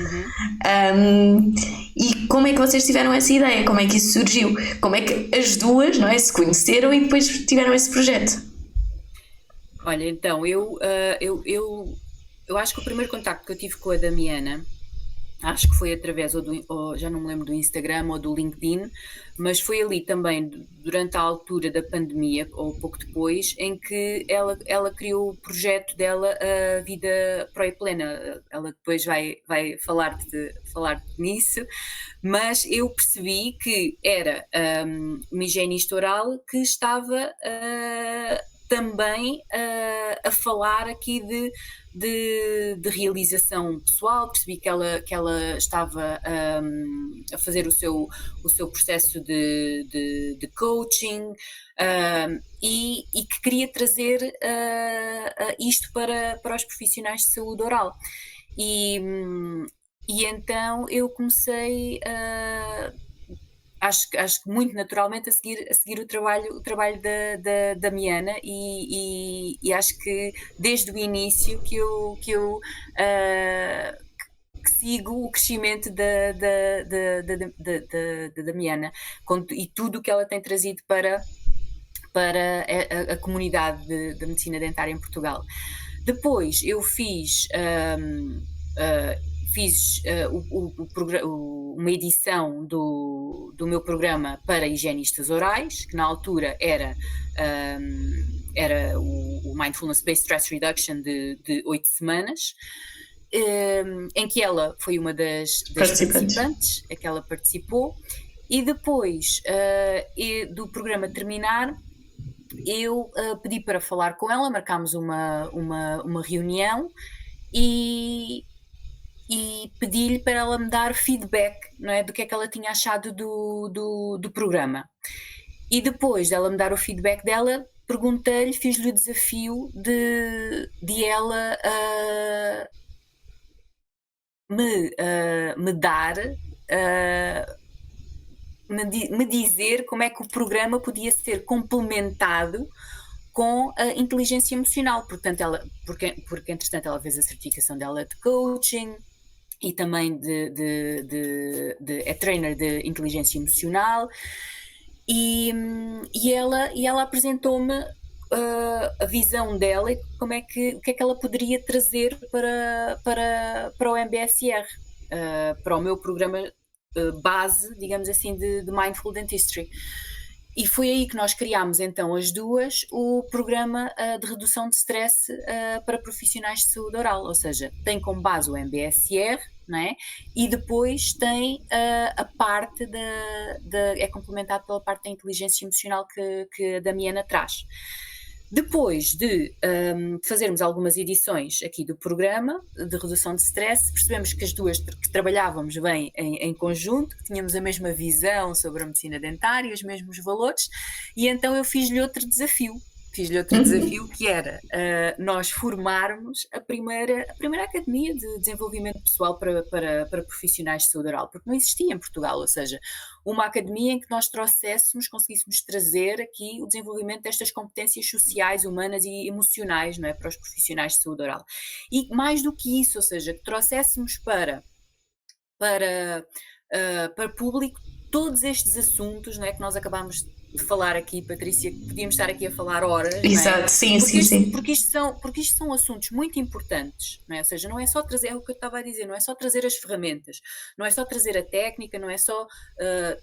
E como é que vocês tiveram essa ideia? Como é que isso surgiu? Como é que as duas, não é, se conheceram e depois tiveram esse projeto? Olha, então, eu acho que o primeiro contacto que eu tive com a Damiana, acho que foi através, já não me lembro, do Instagram ou do LinkedIn, mas foi ali também, durante a altura da pandemia, ou pouco depois, em que ela criou o projeto dela, a Vida Pro e Plena. Ela depois vai falar-te nisso, mas eu percebi que era uma higienista oral que estava também a falar aqui de realização pessoal. Percebi que ela estava a fazer o seu processo de coaching, e que queria trazer isto para os profissionais de saúde oral. E então eu comecei acho que muito naturalmente a seguir o trabalho da Damiana, e acho que desde o início que eu que sigo o crescimento da Damiana, e tudo o que ela tem trazido para a comunidade da medicina dentária em Portugal. Depois eu fiz uma edição do meu programa para higienistas orais, que na altura era o Mindfulness Based Stress Reduction de 8 semanas, em que ela foi uma das participantes, que ela participou, e depois do programa terminar, eu pedi para falar com ela, marcámos uma reunião e pedi-lhe para ela me dar feedback, não é, do que é que ela tinha achado do programa. E depois dela me dar o feedback dela, perguntei-lhe, fiz-lhe o desafio de ela me dar, me dizer como é que o programa podia ser complementado com a inteligência emocional. Portanto, porque entretanto ela fez a certificação dela de coaching e também é trainer de inteligência emocional, e ela apresentou-me a visão dela e o que é que ela poderia trazer para o MBSR, para o meu programa base, digamos assim, de Mindful Dentistry. E foi aí que nós criámos então as duas o programa de redução de stress para profissionais de saúde oral, ou seja, tem como base o MBSR, não é? E depois tem a parte é complementado pela parte da inteligência emocional que a Damiana traz. Depois de fazermos algumas edições aqui do programa de redução de stress, percebemos que as duas que trabalhávamos bem em conjunto, que tínhamos a mesma visão sobre a medicina dentária e os mesmos valores, e então eu fiz-lhe outro desafio. Que era nós formarmos a primeira academia de desenvolvimento pessoal para profissionais de saúde oral, porque não existia em Portugal, ou seja, uma academia em que nós conseguíssemos trazer aqui o desenvolvimento destas competências sociais, humanas e emocionais, não é, para os profissionais de saúde oral. E mais do que isso, ou seja, que trouxéssemos para público todos estes assuntos, não é, que nós acabámos de falar aqui, Patrícia, que podíamos estar aqui a falar horas. Exato, não é? sim. Porque isto são assuntos muito importantes, não é? Ou seja, não é só trazer, é o que eu estava a dizer, não é só trazer as ferramentas, não é só trazer a técnica, não é só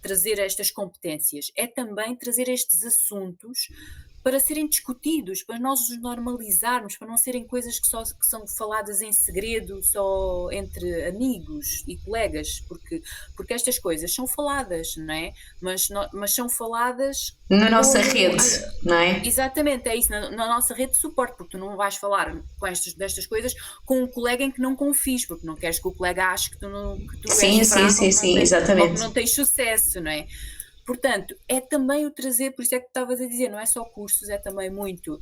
trazer estas competências, é também trazer estes assuntos para serem discutidos, para nós os normalizarmos, para não serem coisas que são faladas em segredo, só entre amigos e colegas, porque estas coisas são faladas, não é? Mas são faladas na nossa rede, não é? Exatamente, é isso, na nossa rede de suporte, porque tu não vais falar destas coisas com um colega em que não confies, porque não queres que o colega ache que tu sim, és fraco, sim, exatamente. ou que não tens sucesso, não é? Portanto, é também o trazer, por isso é que estavas a dizer, não é só cursos, é também muito.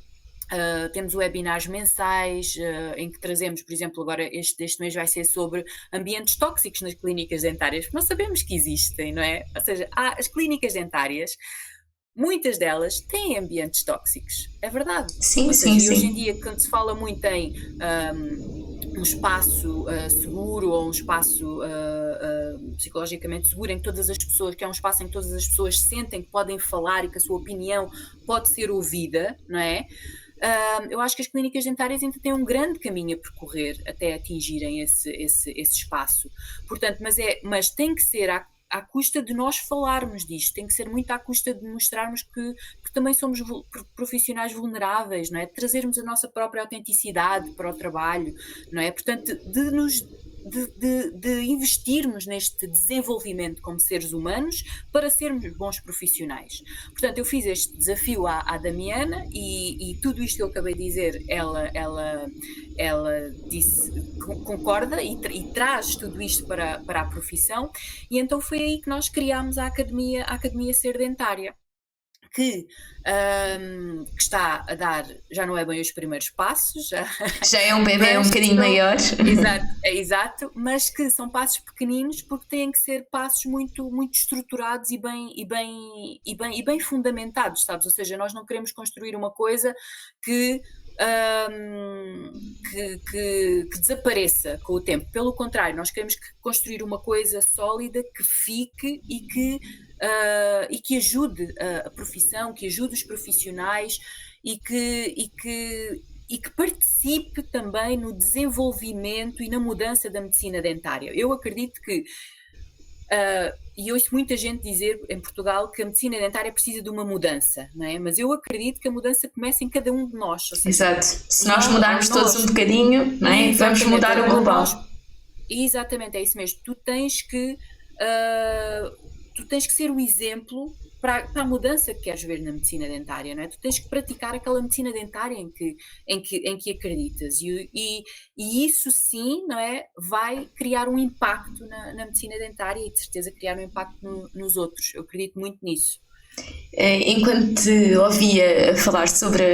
Temos webinars mensais em que trazemos, por exemplo, agora este mês vai ser sobre ambientes tóxicos nas clínicas dentárias, porque nós sabemos que existem, não é? Ou seja, as clínicas dentárias, muitas delas têm ambientes tóxicos, é verdade. Sim, Ou seja, sim, hoje em dia, quando se fala muito em um espaço seguro ou um espaço psicologicamente seguro em que todas as pessoas, que é um espaço em que todas as pessoas sentem que podem falar e que a sua opinião pode ser ouvida, não é? Eu acho que as clínicas dentárias ainda têm um grande caminho a percorrer até atingirem esse espaço. Portanto, mas tem que ser à custa de nós falarmos disto, tem que ser muito à custa de mostrarmos que também somos profissionais vulneráveis, não é? De trazermos a nossa própria autenticidade para o trabalho, não é? Portanto, de investirmos neste desenvolvimento como seres humanos para sermos bons profissionais. Portanto, eu fiz este desafio à Damiana e tudo isto que eu acabei de dizer, ela disse, concorda e traz tudo isto para a profissão, e então foi aí que nós criámos a Academia Ser Dentária. Que está a dar, já não é bem os primeiros passos, já é um bebê um bocadinho maior. Exato, mas que são passos pequeninos porque têm que ser passos muito, muito estruturados e bem fundamentados, sabes? Ou seja, nós não queremos construir uma coisa que desapareça com o tempo. Pelo contrário, nós queremos construir uma coisa sólida que fique e que ajude a profissão, que ajude os profissionais e que participe também no desenvolvimento e na mudança da medicina dentária. Eu acredito que e ouço muita gente dizer em Portugal que a medicina dentária precisa de uma mudança, não é? Mas eu acredito que a mudança começa em cada um de nós. Ou seja, exato. Se nós mudarmos todos um bocadinho, não é? Vamos mudar o global. Exatamente, é isso mesmo. Tu tens que ser o exemplo para a mudança que queres ver na medicina dentária, não é? Tu tens que praticar aquela medicina dentária em que acreditas e isso sim, não é? Vai criar um impacto na medicina dentária e de certeza criar um impacto nos outros. Eu acredito muito nisso. Enquanto te ouvia falar sobre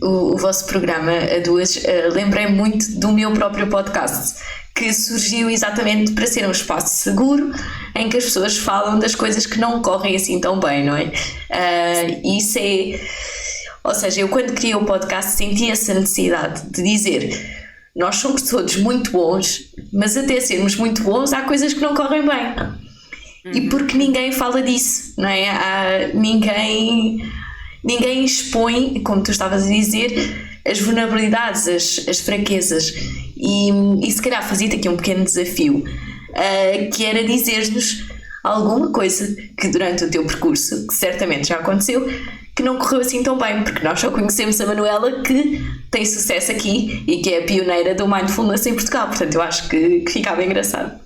o vosso programa a duas, lembrei-me muito do meu próprio podcast, que surgiu exatamente para ser um espaço seguro em que as pessoas falam das coisas que não correm assim tão bem, não é? Isso é... Ou seja, eu quando criei o podcast senti essa necessidade de dizer: nós somos todos muito bons, mas até sermos muito bons há coisas que não correm bem. E porque ninguém fala disso, não é? Ninguém expõe, como tu estavas a dizer, as vulnerabilidades, as fraquezas. E se calhar fazia-te aqui um pequeno desafio, que era dizer-nos alguma coisa que durante o teu percurso, que certamente já aconteceu, que não correu assim tão bem, porque nós só conhecemos a Manuela, que tem sucesso aqui e que é a pioneira do Mindfulness em Portugal. Portanto, eu acho que ficava engraçado.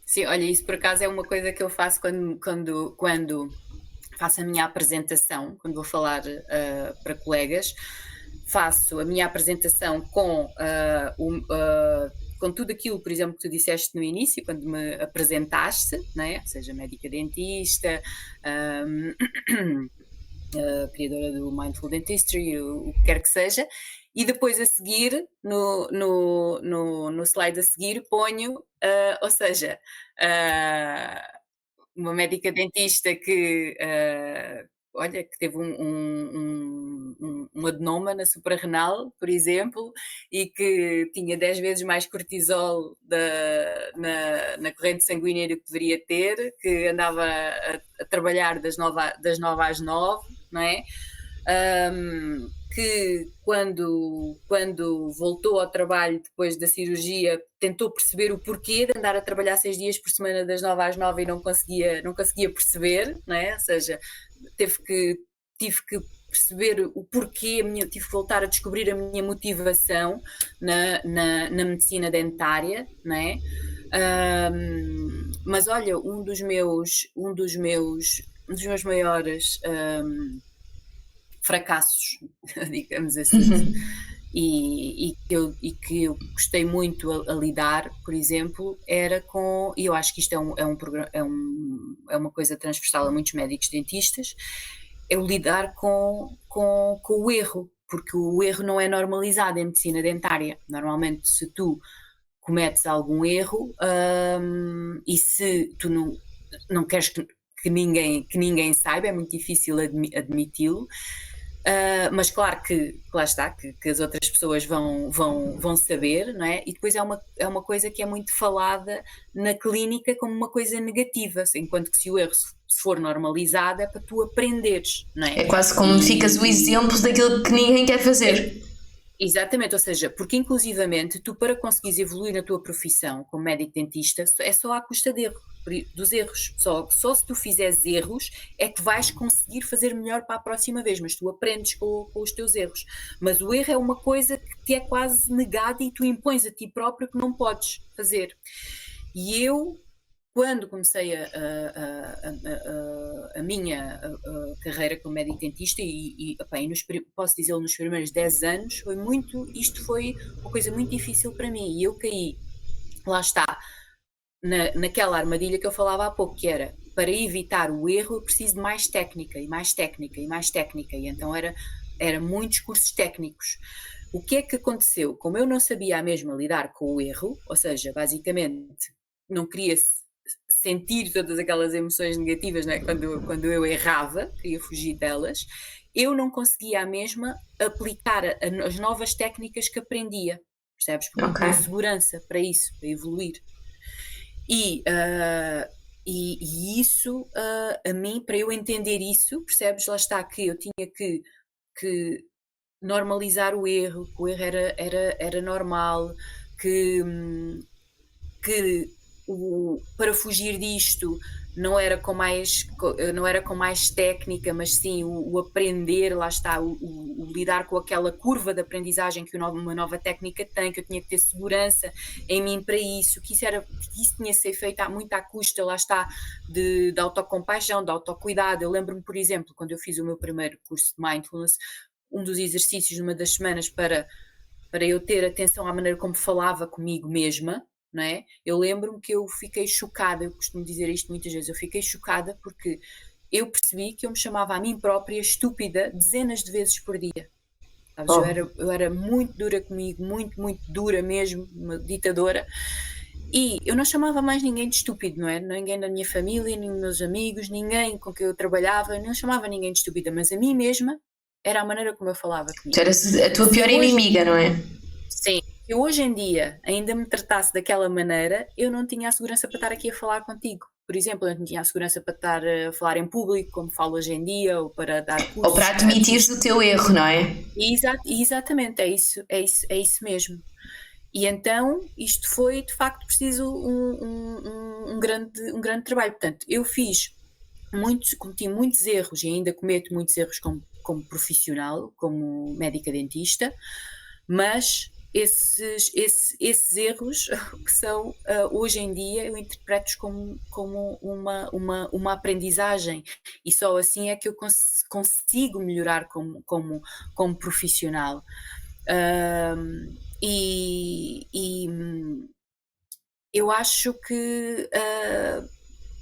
Sim, olha, isso por acaso é uma coisa que eu faço quando faço a minha apresentação, quando vou falar para colegas, faço a minha apresentação com tudo aquilo, por exemplo, que tu disseste no início, quando me apresentaste, não é? Ou seja, médica dentista, criadora do Mindful Dentistry, o que quer que seja, e depois a seguir, no slide a seguir, ponho, ou seja, uma médica dentista que, olha, que teve um adenoma na suprarrenal, por exemplo, e que tinha 10 vezes mais cortisol na corrente sanguínea do que deveria ter, que andava a trabalhar das 9 às 9, não é? Que quando voltou ao trabalho depois da cirurgia tentou perceber o porquê de andar a trabalhar 6 dias por semana das 9 às 9 e não conseguia perceber, não é? Ou seja, tive que perceber o porquê, tive que voltar a descobrir a minha motivação na medicina dentária, não é? Mas olha, um dos meus maiores fracassos, digamos assim, e que eu gostei muito a lidar, por exemplo, era com, e eu acho que isto é uma coisa transversal a muitos médicos dentistas, é o lidar com o erro, porque o erro não é normalizado em medicina dentária. Normalmente, se tu cometes algum erro, e se tu não queres que ninguém saiba, é muito difícil admiti-lo. Mas claro que lá está, que as outras pessoas vão saber, não é? E depois é uma coisa que é muito falada na clínica como uma coisa negativa, enquanto que se o erro se for normalizado é para tu aprenderes, não é? É quase como ficas o exemplo daquilo que ninguém quer fazer. Exatamente, ou seja, porque inclusivamente tu, para conseguires evoluir na tua profissão como médico dentista, é só à custa dos erros. Só se tu fizeres erros é que vais conseguir fazer melhor para a próxima vez, mas tu aprendes com os teus erros. Mas o erro é uma coisa que te é quase negada e tu impões a ti próprio que não podes fazer. E eu, quando comecei a minha carreira como médico dentista, posso dizer, nos primeiros 10 anos, isto foi uma coisa muito difícil para mim, e eu caí, lá está, naquela armadilha que eu falava há pouco, que era, para evitar o erro eu preciso de mais técnica, e mais técnica, e mais técnica, e então era muitos cursos técnicos. O que é que aconteceu? Como eu não sabia mesmo lidar com o erro, ou seja, basicamente não queria sentir todas aquelas emoções negativas, não é? Quando eu errava, queria fugir delas, eu não conseguia a mesma aplicar as novas técnicas que aprendia, percebes? Porque não tinha segurança para isso, para evoluir. E isso, a mim, para eu entender isso, percebes? Lá está, que eu tinha que normalizar o erro, que o erro era normal, que para fugir disto não era com mais técnica, mas sim o aprender, lá está, o lidar com aquela curva de aprendizagem que uma nova técnica tem, que eu tinha que ter segurança em mim para isso, que isso tinha de ser feito muito à custa, lá está, de autocompaixão, de autocuidado. Eu lembro-me, por exemplo, quando eu fiz o meu primeiro curso de Mindfulness, um dos exercícios numa das semanas para eu ter atenção à maneira como falava comigo mesma, não é? Eu lembro-me que eu fiquei chocada, eu costumo dizer isto muitas vezes, eu fiquei chocada porque eu percebi que eu me chamava a mim própria estúpida dezenas de vezes por dia. Eu era muito dura comigo, muito, muito dura mesmo, uma ditadora, e eu não chamava mais ninguém de estúpido, não é? Ninguém da minha família, nem dos meus amigos, ninguém com quem eu trabalhava, eu não chamava ninguém de estúpida, mas a mim mesma era a maneira como eu falava comigo. Tu eras a tua pior inimiga, não é? Sim. Se eu hoje em dia ainda me tratasse daquela maneira, eu não tinha a segurança para estar aqui a falar contigo. Por exemplo, eu não tinha a segurança para estar a falar em público, como falo hoje em dia, ou para dar cursos. Ou para admitires o teu erro, não é? Exatamente, é isso mesmo. E então, isto foi, de facto, preciso um grande trabalho. Portanto, eu cometi muitos erros e ainda cometo muitos erros como profissional, como médica dentista, mas esses erros que são, hoje em dia, eu interpreto-os como uma aprendizagem, e só assim é que eu consigo melhorar como profissional. E eu acho que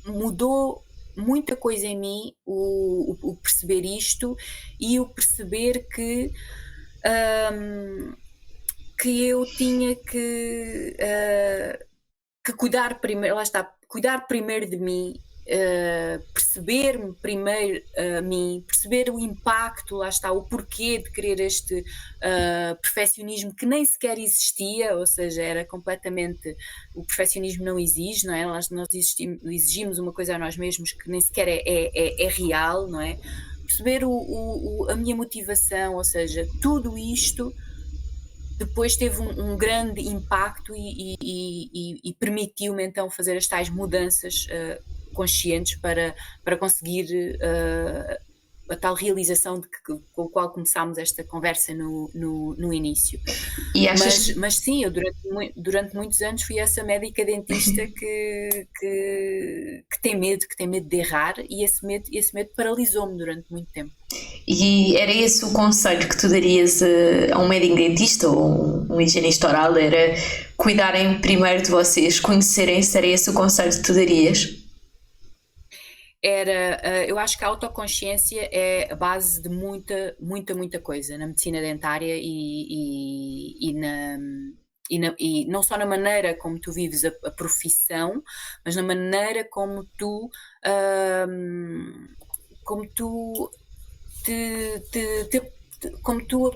mudou muita coisa em mim o perceber isto e o perceber que eu tinha que cuidar primeiro, lá está, cuidar primeiro de mim, perceber-me primeiro a mim, perceber o impacto, lá está, o porquê de querer este perfeccionismo que nem sequer existia, ou seja, era completamente, o perfeccionismo não exige, não é? Nós exigimos uma coisa a nós mesmos que nem sequer é real, não é? Perceber a minha motivação, ou seja, tudo isto depois teve um grande impacto e permitiu-me então fazer as tais mudanças conscientes para conseguir tal realização com a qual começámos esta conversa no início. E achas... mas sim, eu durante muitos anos fui essa médica dentista que tem medo de errar, e esse medo paralisou-me durante muito tempo. E era esse o conselho que tu darias a um médico dentista ou um higienista oral? Era cuidarem primeiro de vocês, conhecerem-se? Era esse o conselho que tu darias? Eu acho que a autoconsciência é a base de muita coisa na medicina dentária e não só na maneira como tu vives a profissão, mas na maneira como tu te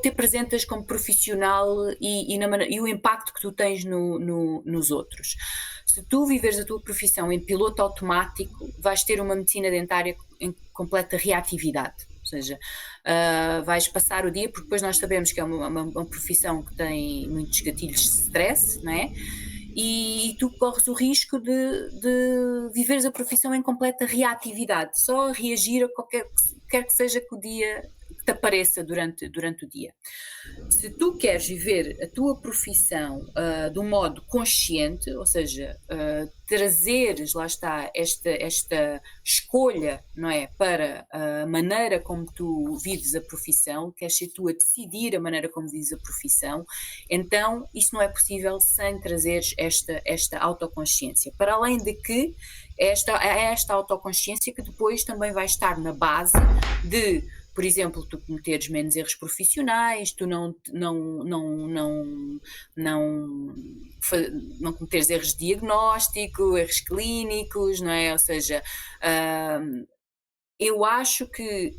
apresentas como profissional e o impacto que tu tens nos outros. Se tu viveres a tua profissão em piloto automático, vais ter uma medicina dentária em completa reatividade. Ou seja, vais passar o dia, porque depois nós sabemos que é uma profissão que tem muitos gatilhos de stress, não é? E tu corres o risco de viveres a profissão em completa reatividade, só a reagir a qualquer que seja que o dia que te apareça durante o dia. Se tu queres viver a tua profissão de um modo consciente, ou seja, trazeres, lá está, esta escolha, não é, para a maneira como tu vives a profissão, queres ser tu a decidir a maneira como vives a profissão, então isso não é possível sem trazeres esta autoconsciência. Para além de que é esta autoconsciência que depois também vai estar na base de, por exemplo, tu cometeres menos erros profissionais, tu não cometeres erros de diagnóstico, erros clínicos, não é? Ou seja, eu acho que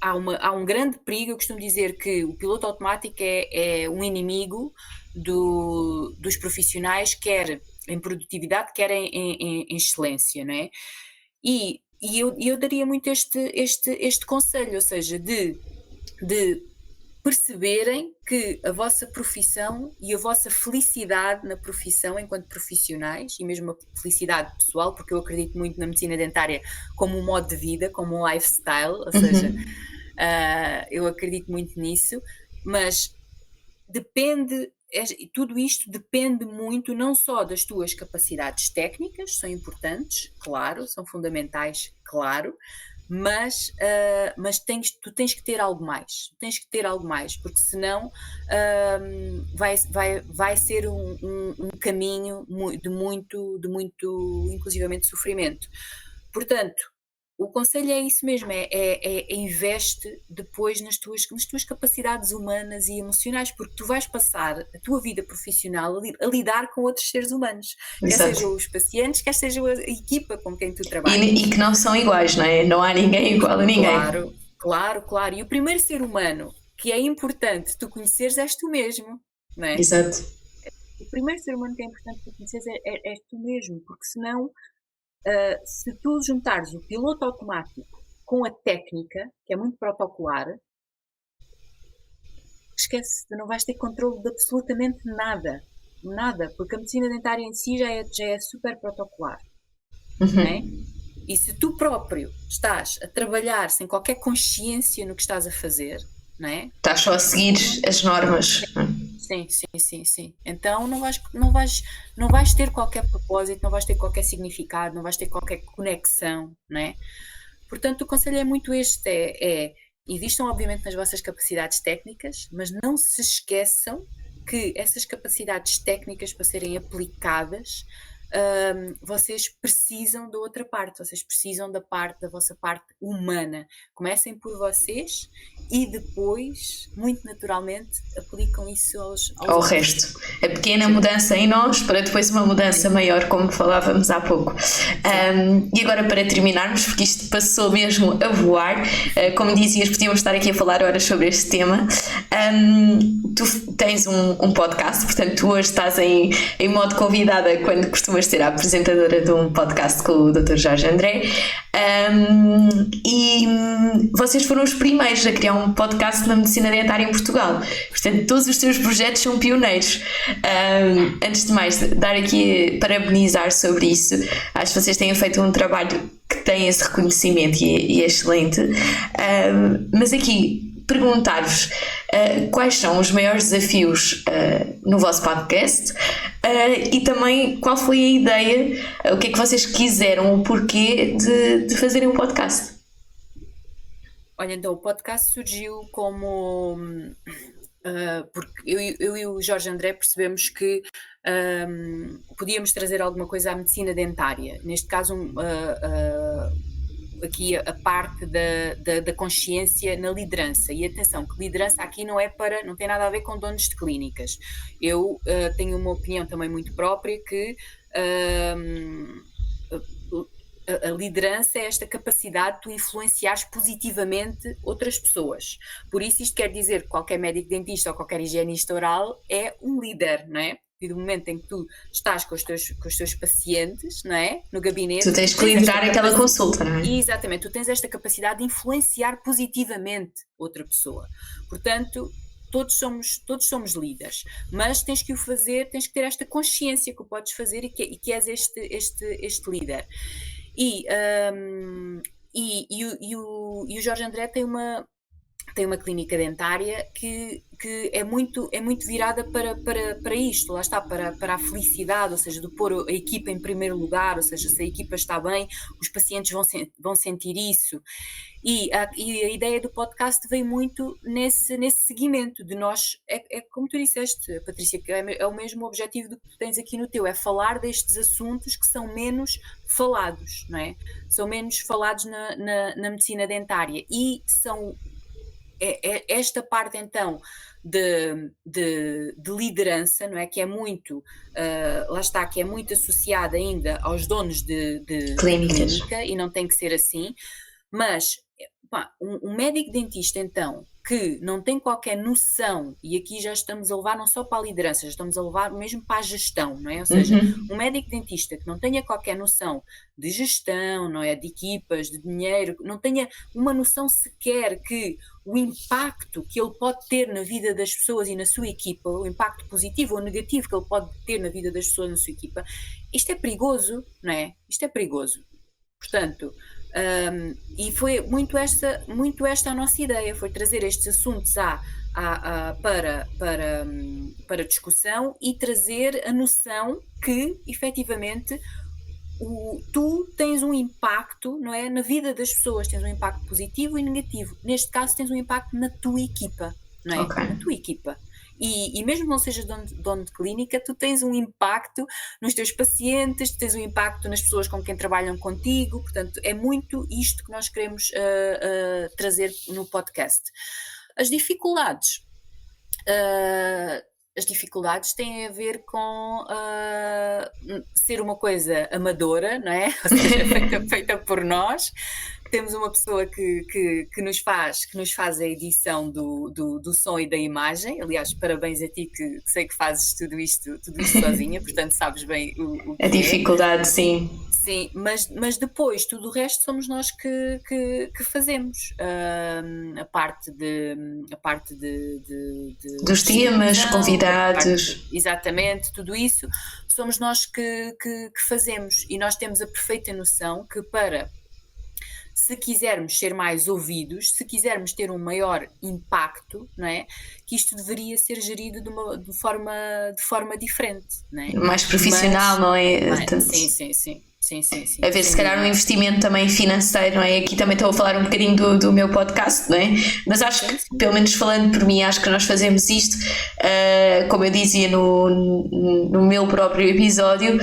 há um grande perigo. Eu costumo dizer que o piloto automático é um inimigo dos profissionais, quer em produtividade, quer em excelência, não é? E eu daria muito este conselho, ou seja, de perceberem que a vossa profissão e a vossa felicidade na profissão enquanto profissionais, e mesmo a felicidade pessoal, porque eu acredito muito na medicina dentária como um modo de vida, como um lifestyle, ou seja, eu acredito muito nisso, mas tudo isto depende muito não só das tuas capacidades técnicas, são importantes, claro, são fundamentais, claro, mas tu tens que ter algo mais, porque senão vai ser um caminho de muito, inclusivamente, sofrimento. Portanto, o conselho é isso mesmo, investe depois nas tuas capacidades humanas e emocionais, porque tu vais passar a tua vida profissional a lidar com outros seres humanos, Exato. Quer sejam os pacientes, quer seja a equipa com quem tu trabalhas. E que não são iguais, não é? Não há ninguém igual a ninguém. Claro. E o primeiro ser humano que é importante tu conheceres és tu mesmo, não é? Exato. O primeiro ser humano que é importante tu conheceres és tu mesmo, porque senão... se tu juntares o piloto automático com a técnica, que é muito protocolar, esquece, tu não vais ter controle de absolutamente nada, porque a medicina dentária em si já é super protocolar, não é? E se tu próprio estás a trabalhar sem qualquer consciência no que estás a fazer, não é? Estás só a seguir as normas. Sim. Então não vais ter qualquer propósito, não vais ter qualquer significado, não vais ter qualquer conexão, não é? Portanto, o conselho é muito este, investam obviamente nas vossas capacidades técnicas, mas não se esqueçam que essas capacidades técnicas, para serem aplicadas, vocês precisam da outra parte, vocês precisam da vossa parte humana. Comecem por vocês e depois, muito naturalmente, aplicam isso ao resto. A pequena mudança em nós para depois uma mudança maior, como falávamos há pouco. E agora, para terminarmos, porque isto passou mesmo a voar, como dizias, podíamos estar aqui a falar horas sobre este tema. Tu tens um podcast, portanto tu hoje estás em modo convidada quando costumas ser a apresentadora de um podcast com o Dr. Jorge André. E vocês foram os primeiros a criar um podcast na medicina dentária em Portugal. Portanto, todos os teus projetos são pioneiros. Antes de mais, dar aqui parabenizar sobre isso. Acho que vocês têm feito um trabalho que tem esse reconhecimento e é excelente. Mas aqui, perguntar-vos quais são os maiores desafios no vosso podcast e também qual foi a ideia, o que é que vocês quiseram, o porquê de fazerem um podcast. Olha, então o podcast surgiu como porque eu e o Jorge André percebemos que podíamos trazer alguma coisa à medicina dentária, neste caso aqui a parte da consciência na liderança. E atenção, que liderança aqui não tem nada a ver com donos de clínicas. Eu tenho uma opinião também muito própria que a liderança é esta capacidade de tu influenciares positivamente outras pessoas. Por isso isto quer dizer que qualquer médico dentista ou qualquer higienista oral é um líder, não é? E do momento em que tu estás com os teus pacientes, não é? No gabinete, tu tens que liderar aquela consulta, não é? Exatamente, tu tens esta capacidade de influenciar positivamente outra pessoa. Portanto, todos somos líderes, mas tens que o fazer, tens que ter esta consciência que o podes fazer e que és este líder. E o Jorge André tem uma clínica dentária que é muito virada para isto, lá está, para a felicidade, ou seja, de pôr a equipa em primeiro lugar, ou seja, se a equipa está bem, os pacientes vão sentir isso. E a ideia do podcast veio muito nesse seguimento de nós, é como tu disseste, Patrícia, que é o mesmo objetivo do que tu tens aqui no teu, é falar destes assuntos que são menos falados, não é? São menos falados na medicina dentária e são esta parte então de liderança, não é? Que é muito, lá está, que é muito associada ainda aos donos de clínica e não tem que ser assim, mas um médico dentista então que não tem qualquer noção, e aqui já estamos a levar não só para a liderança, já estamos a levar mesmo para a gestão, não é? Ou seja, um médico dentista que não tenha qualquer noção de gestão, não é? De equipas, de dinheiro, não tenha uma noção sequer que o impacto que ele pode ter na vida das pessoas e na sua equipa, o impacto positivo ou negativo que ele pode ter na vida das pessoas e na sua equipa, isto é perigoso, não é? Isto é perigoso. Portanto, e foi muito esta a nossa ideia, foi trazer estes assuntos para discussão e trazer a noção que, efetivamente, tu tens um impacto, não é, na vida das pessoas, tens um impacto positivo e negativo. Neste caso tens um impacto na tua equipa, não é? Okay. Na tua equipa. E mesmo não sejas dono de clínica, tu tens um impacto nos teus pacientes, tu tens um impacto nas pessoas com quem trabalham contigo, portanto é muito isto que nós queremos trazer no podcast. As dificuldades têm a ver com ser uma coisa amadora, não é? Ou seja, feita por nós. Temos uma pessoa que nos faz a edição do som e da imagem. Aliás, parabéns a ti que sei que fazes tudo isto sozinha, portanto sabes bem o que a dificuldade, sim. Sim, mas depois tudo o resto somos nós que fazemos. A parte dos temas, convidados. Exatamente, tudo isso somos nós que fazemos, e nós temos a perfeita noção que se quisermos ser mais ouvidos, se quisermos ter um maior impacto, não é? Que isto deveria ser gerido de forma diferente, não é? Mais profissional, não é? Sim. A ver, se calhar um investimento também financeiro, não é? Aqui também estou a falar um bocadinho do meu podcast, não é? Mas acho que, pelo menos falando por mim, acho que nós fazemos isto, como eu dizia no meu próprio episódio,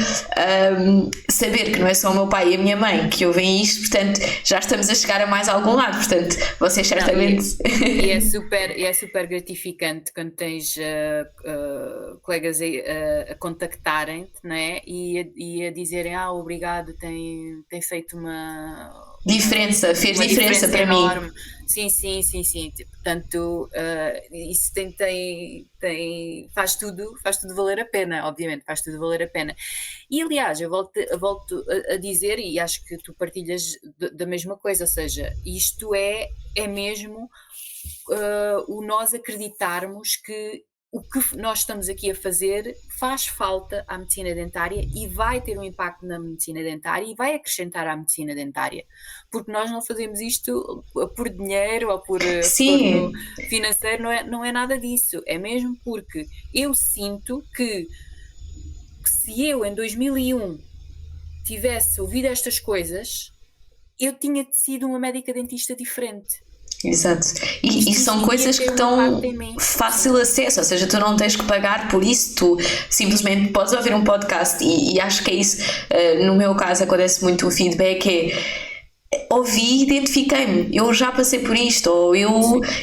saber que não é só o meu pai e a minha mãe que ouvem isto, portanto já estamos a chegar a mais algum lado, portanto vocês certamente... E é super gratificante quando tens colegas a contactarem-te, não é? E a dizerem, obrigado, tem feito uma diferença, fez diferença para enorme. mim. Sim. Portanto, isso faz tudo valer a pena, obviamente, faz tudo valer a pena. E aliás, eu volto a dizer, e acho que tu partilhas da mesma coisa, ou seja, isto é é mesmo o nós acreditarmos que o que nós estamos aqui a fazer faz falta à medicina dentária e vai ter um impacto na medicina dentária e vai acrescentar à medicina dentária. Porque nós não fazemos isto por dinheiro ou por retorno financeiro, não é nada disso. É mesmo porque eu sinto que se eu, em 2001, tivesse ouvido estas coisas, eu tinha sido uma médica dentista diferente. Exato. E são coisas que estão fácil acesso, ou seja, tu não tens que pagar por isso, tu simplesmente podes ouvir um podcast e acho que é isso. No meu caso acontece muito o feedback, ouvi e identifiquei-me, eu já passei por isto,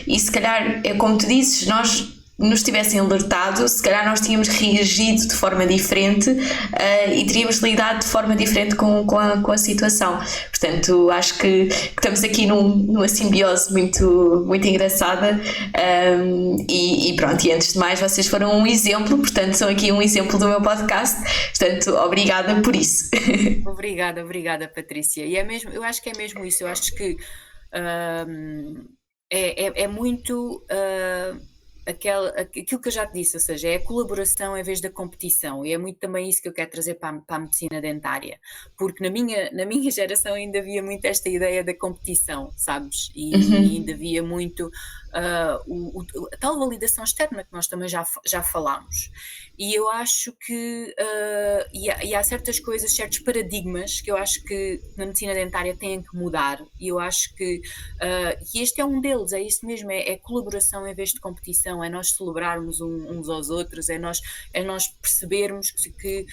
e se calhar é como tu dizes, nós nos tivessem alertado, se calhar nós tínhamos reagido de forma diferente e teríamos lidado de forma diferente com a situação. Portanto, acho que estamos aqui numa simbiose muito, muito engraçada e pronto, e antes de mais vocês foram um exemplo, portanto são aqui um exemplo do meu podcast, portanto obrigada por isso. Obrigada Patrícia, e eu acho que é mesmo isso, eu acho que é muito aquilo que eu já te disse, ou seja, é a colaboração em vez da competição, e é muito também isso que eu quero trazer para a medicina dentária, porque na minha geração ainda havia muito esta ideia da competição, sabes? E ainda havia muito a tal validação externa que nós também já falámos. E eu acho que e há certas coisas, certos paradigmas que eu acho que na medicina dentária têm que mudar, e eu acho que este é um deles, é isso mesmo, é colaboração em vez de competição, é nós celebrarmos uns aos outros, é nós percebermos que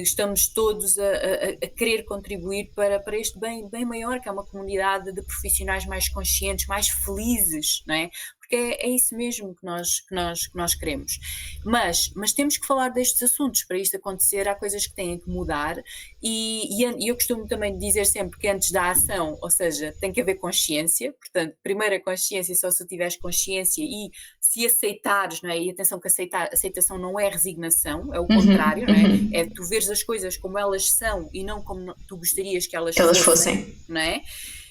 estamos todos a querer contribuir para este bem maior, que é uma comunidade de profissionais mais conscientes, mais felizes, não é? Porque é isso mesmo que nós queremos. Mas temos que falar destes assuntos. Para isto acontecer, há coisas que têm que mudar, e eu costumo também dizer sempre que antes da ação, ou seja, tem que haver consciência. Portanto, primeiro a consciência, só se tu tiveres consciência e se aceitares, não é? E atenção que aceitação não é resignação, é o contrário, não é? É tu veres as coisas como elas são e não como tu gostarias que elas fossem, não é?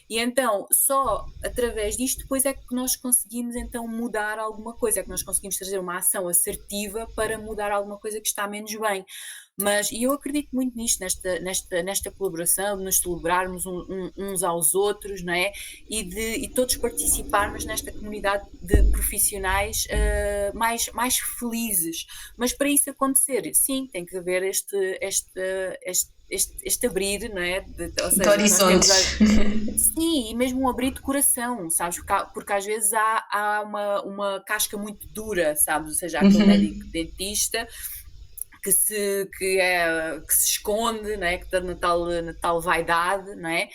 E então, só através disto depois é que nós conseguimos então mudar alguma coisa, é que nós conseguimos trazer uma ação assertiva para mudar alguma coisa que está menos bem. E eu acredito muito nisto, nesta colaboração, de nos celebrarmos uns aos outros, não é? E todos participarmos nesta comunidade de profissionais mais felizes. Mas para isso acontecer, sim, tem que haver este abrir, não é? Ou seja, de horizontes. Sim, e mesmo um abrir de coração, sabes? Porque às vezes há uma casca muito dura, sabes? Ou seja, há aquele médico dentista que se esconde, não é? Que está na tal vaidade, não é?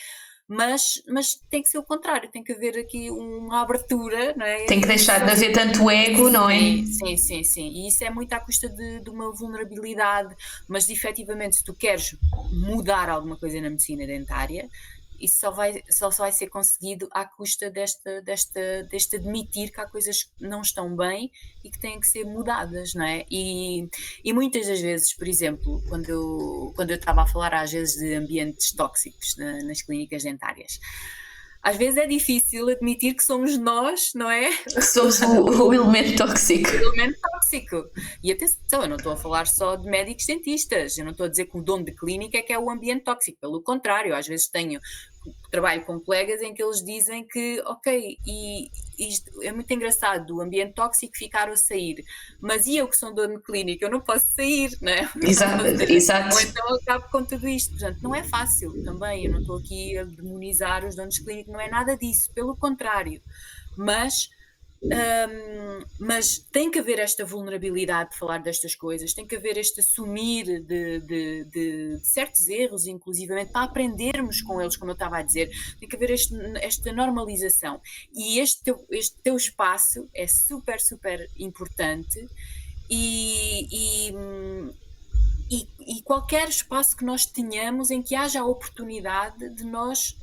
Mas tem que ser o contrário, tem que haver aqui uma abertura, não é? Tem que deixar de haver tanto ego, não é? Sim. E isso é muito à custa de uma vulnerabilidade, mas efetivamente, se tu queres mudar alguma coisa na medicina dentária, isso só vai ser conseguido à custa deste admitir que há coisas que não estão bem e que têm que ser mudadas, não é? E muitas das vezes, por exemplo, quando eu estava a falar às vezes de ambientes tóxicos nas clínicas dentárias, às vezes é difícil admitir que somos nós, não é? Que somos o elemento tóxico. O elemento tóxico. E atenção, eu não estou a falar só de médicos dentistas, eu não estou a dizer que o dono de clínica é que é o ambiente tóxico, pelo contrário, às vezes trabalho com colegas em que eles dizem que, ok, e isto é muito engraçado, o ambiente tóxico ficar a sair, mas e eu que sou dono de clínica, eu não posso sair, não é? Exato. Ou então eu acabo com tudo isto, portanto, não é fácil também, eu não estou aqui a demonizar os donos de clínica, não é nada disso, pelo contrário, mas tem que haver esta vulnerabilidade de falar destas coisas, tem que haver este assumir de certos erros, inclusivamente, para aprendermos com eles, como eu estava a dizer, tem que haver esta normalização. E este teu espaço é super, super importante e qualquer espaço que nós tenhamos em que haja a oportunidade de nós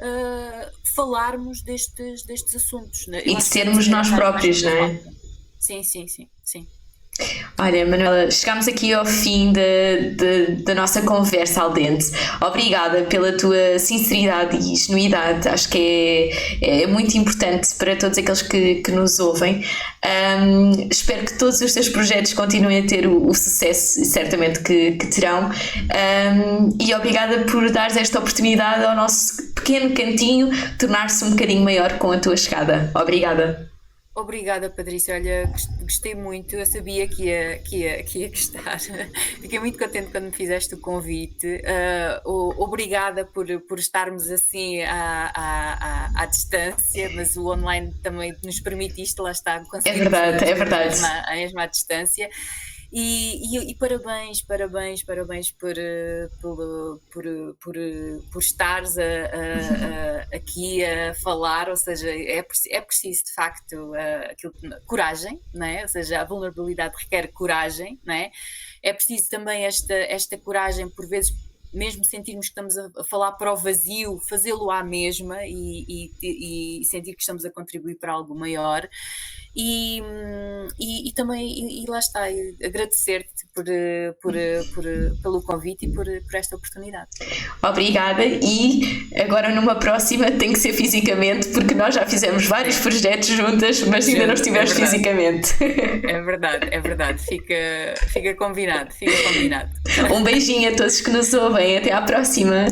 falarmos destes assuntos. E de sermos nós próprios, não é? Sim. Olha, Manuela, chegámos aqui ao fim da nossa conversa al dente. Obrigada pela tua sinceridade e genuidade. Acho que é muito importante para todos aqueles que nos ouvem. Espero que todos os teus projetos continuem a ter o sucesso, certamente que terão. E obrigada por dares esta oportunidade ao nosso pequeno cantinho tornar-se um bocadinho maior com a tua chegada. Obrigada. Obrigada, Patrícia. Olha, gostei muito. Eu sabia que ia gostar. Fiquei muito contente quando me fizeste o convite. Obrigada por estarmos assim à distância, mas o online também nos permite isto, lá está. É verdade, é verdade. A mesma à distância. E parabéns por estares aqui a falar, ou seja, é preciso de facto coragem, não é? Ou seja, a vulnerabilidade requer coragem, não é? É preciso também esta coragem, por vezes, mesmo sentirmos que estamos a falar para o vazio, fazê-lo à mesma e sentir que estamos a contribuir para algo maior. E também, lá está, agradecer-te pelo convite e por esta oportunidade. Obrigada, e agora numa próxima tem que ser fisicamente, porque nós já fizemos vários projetos juntas, mas ainda não estivemos fisicamente. É verdade, fica combinado. Um beijinho a todos que nos ouvem, até à próxima.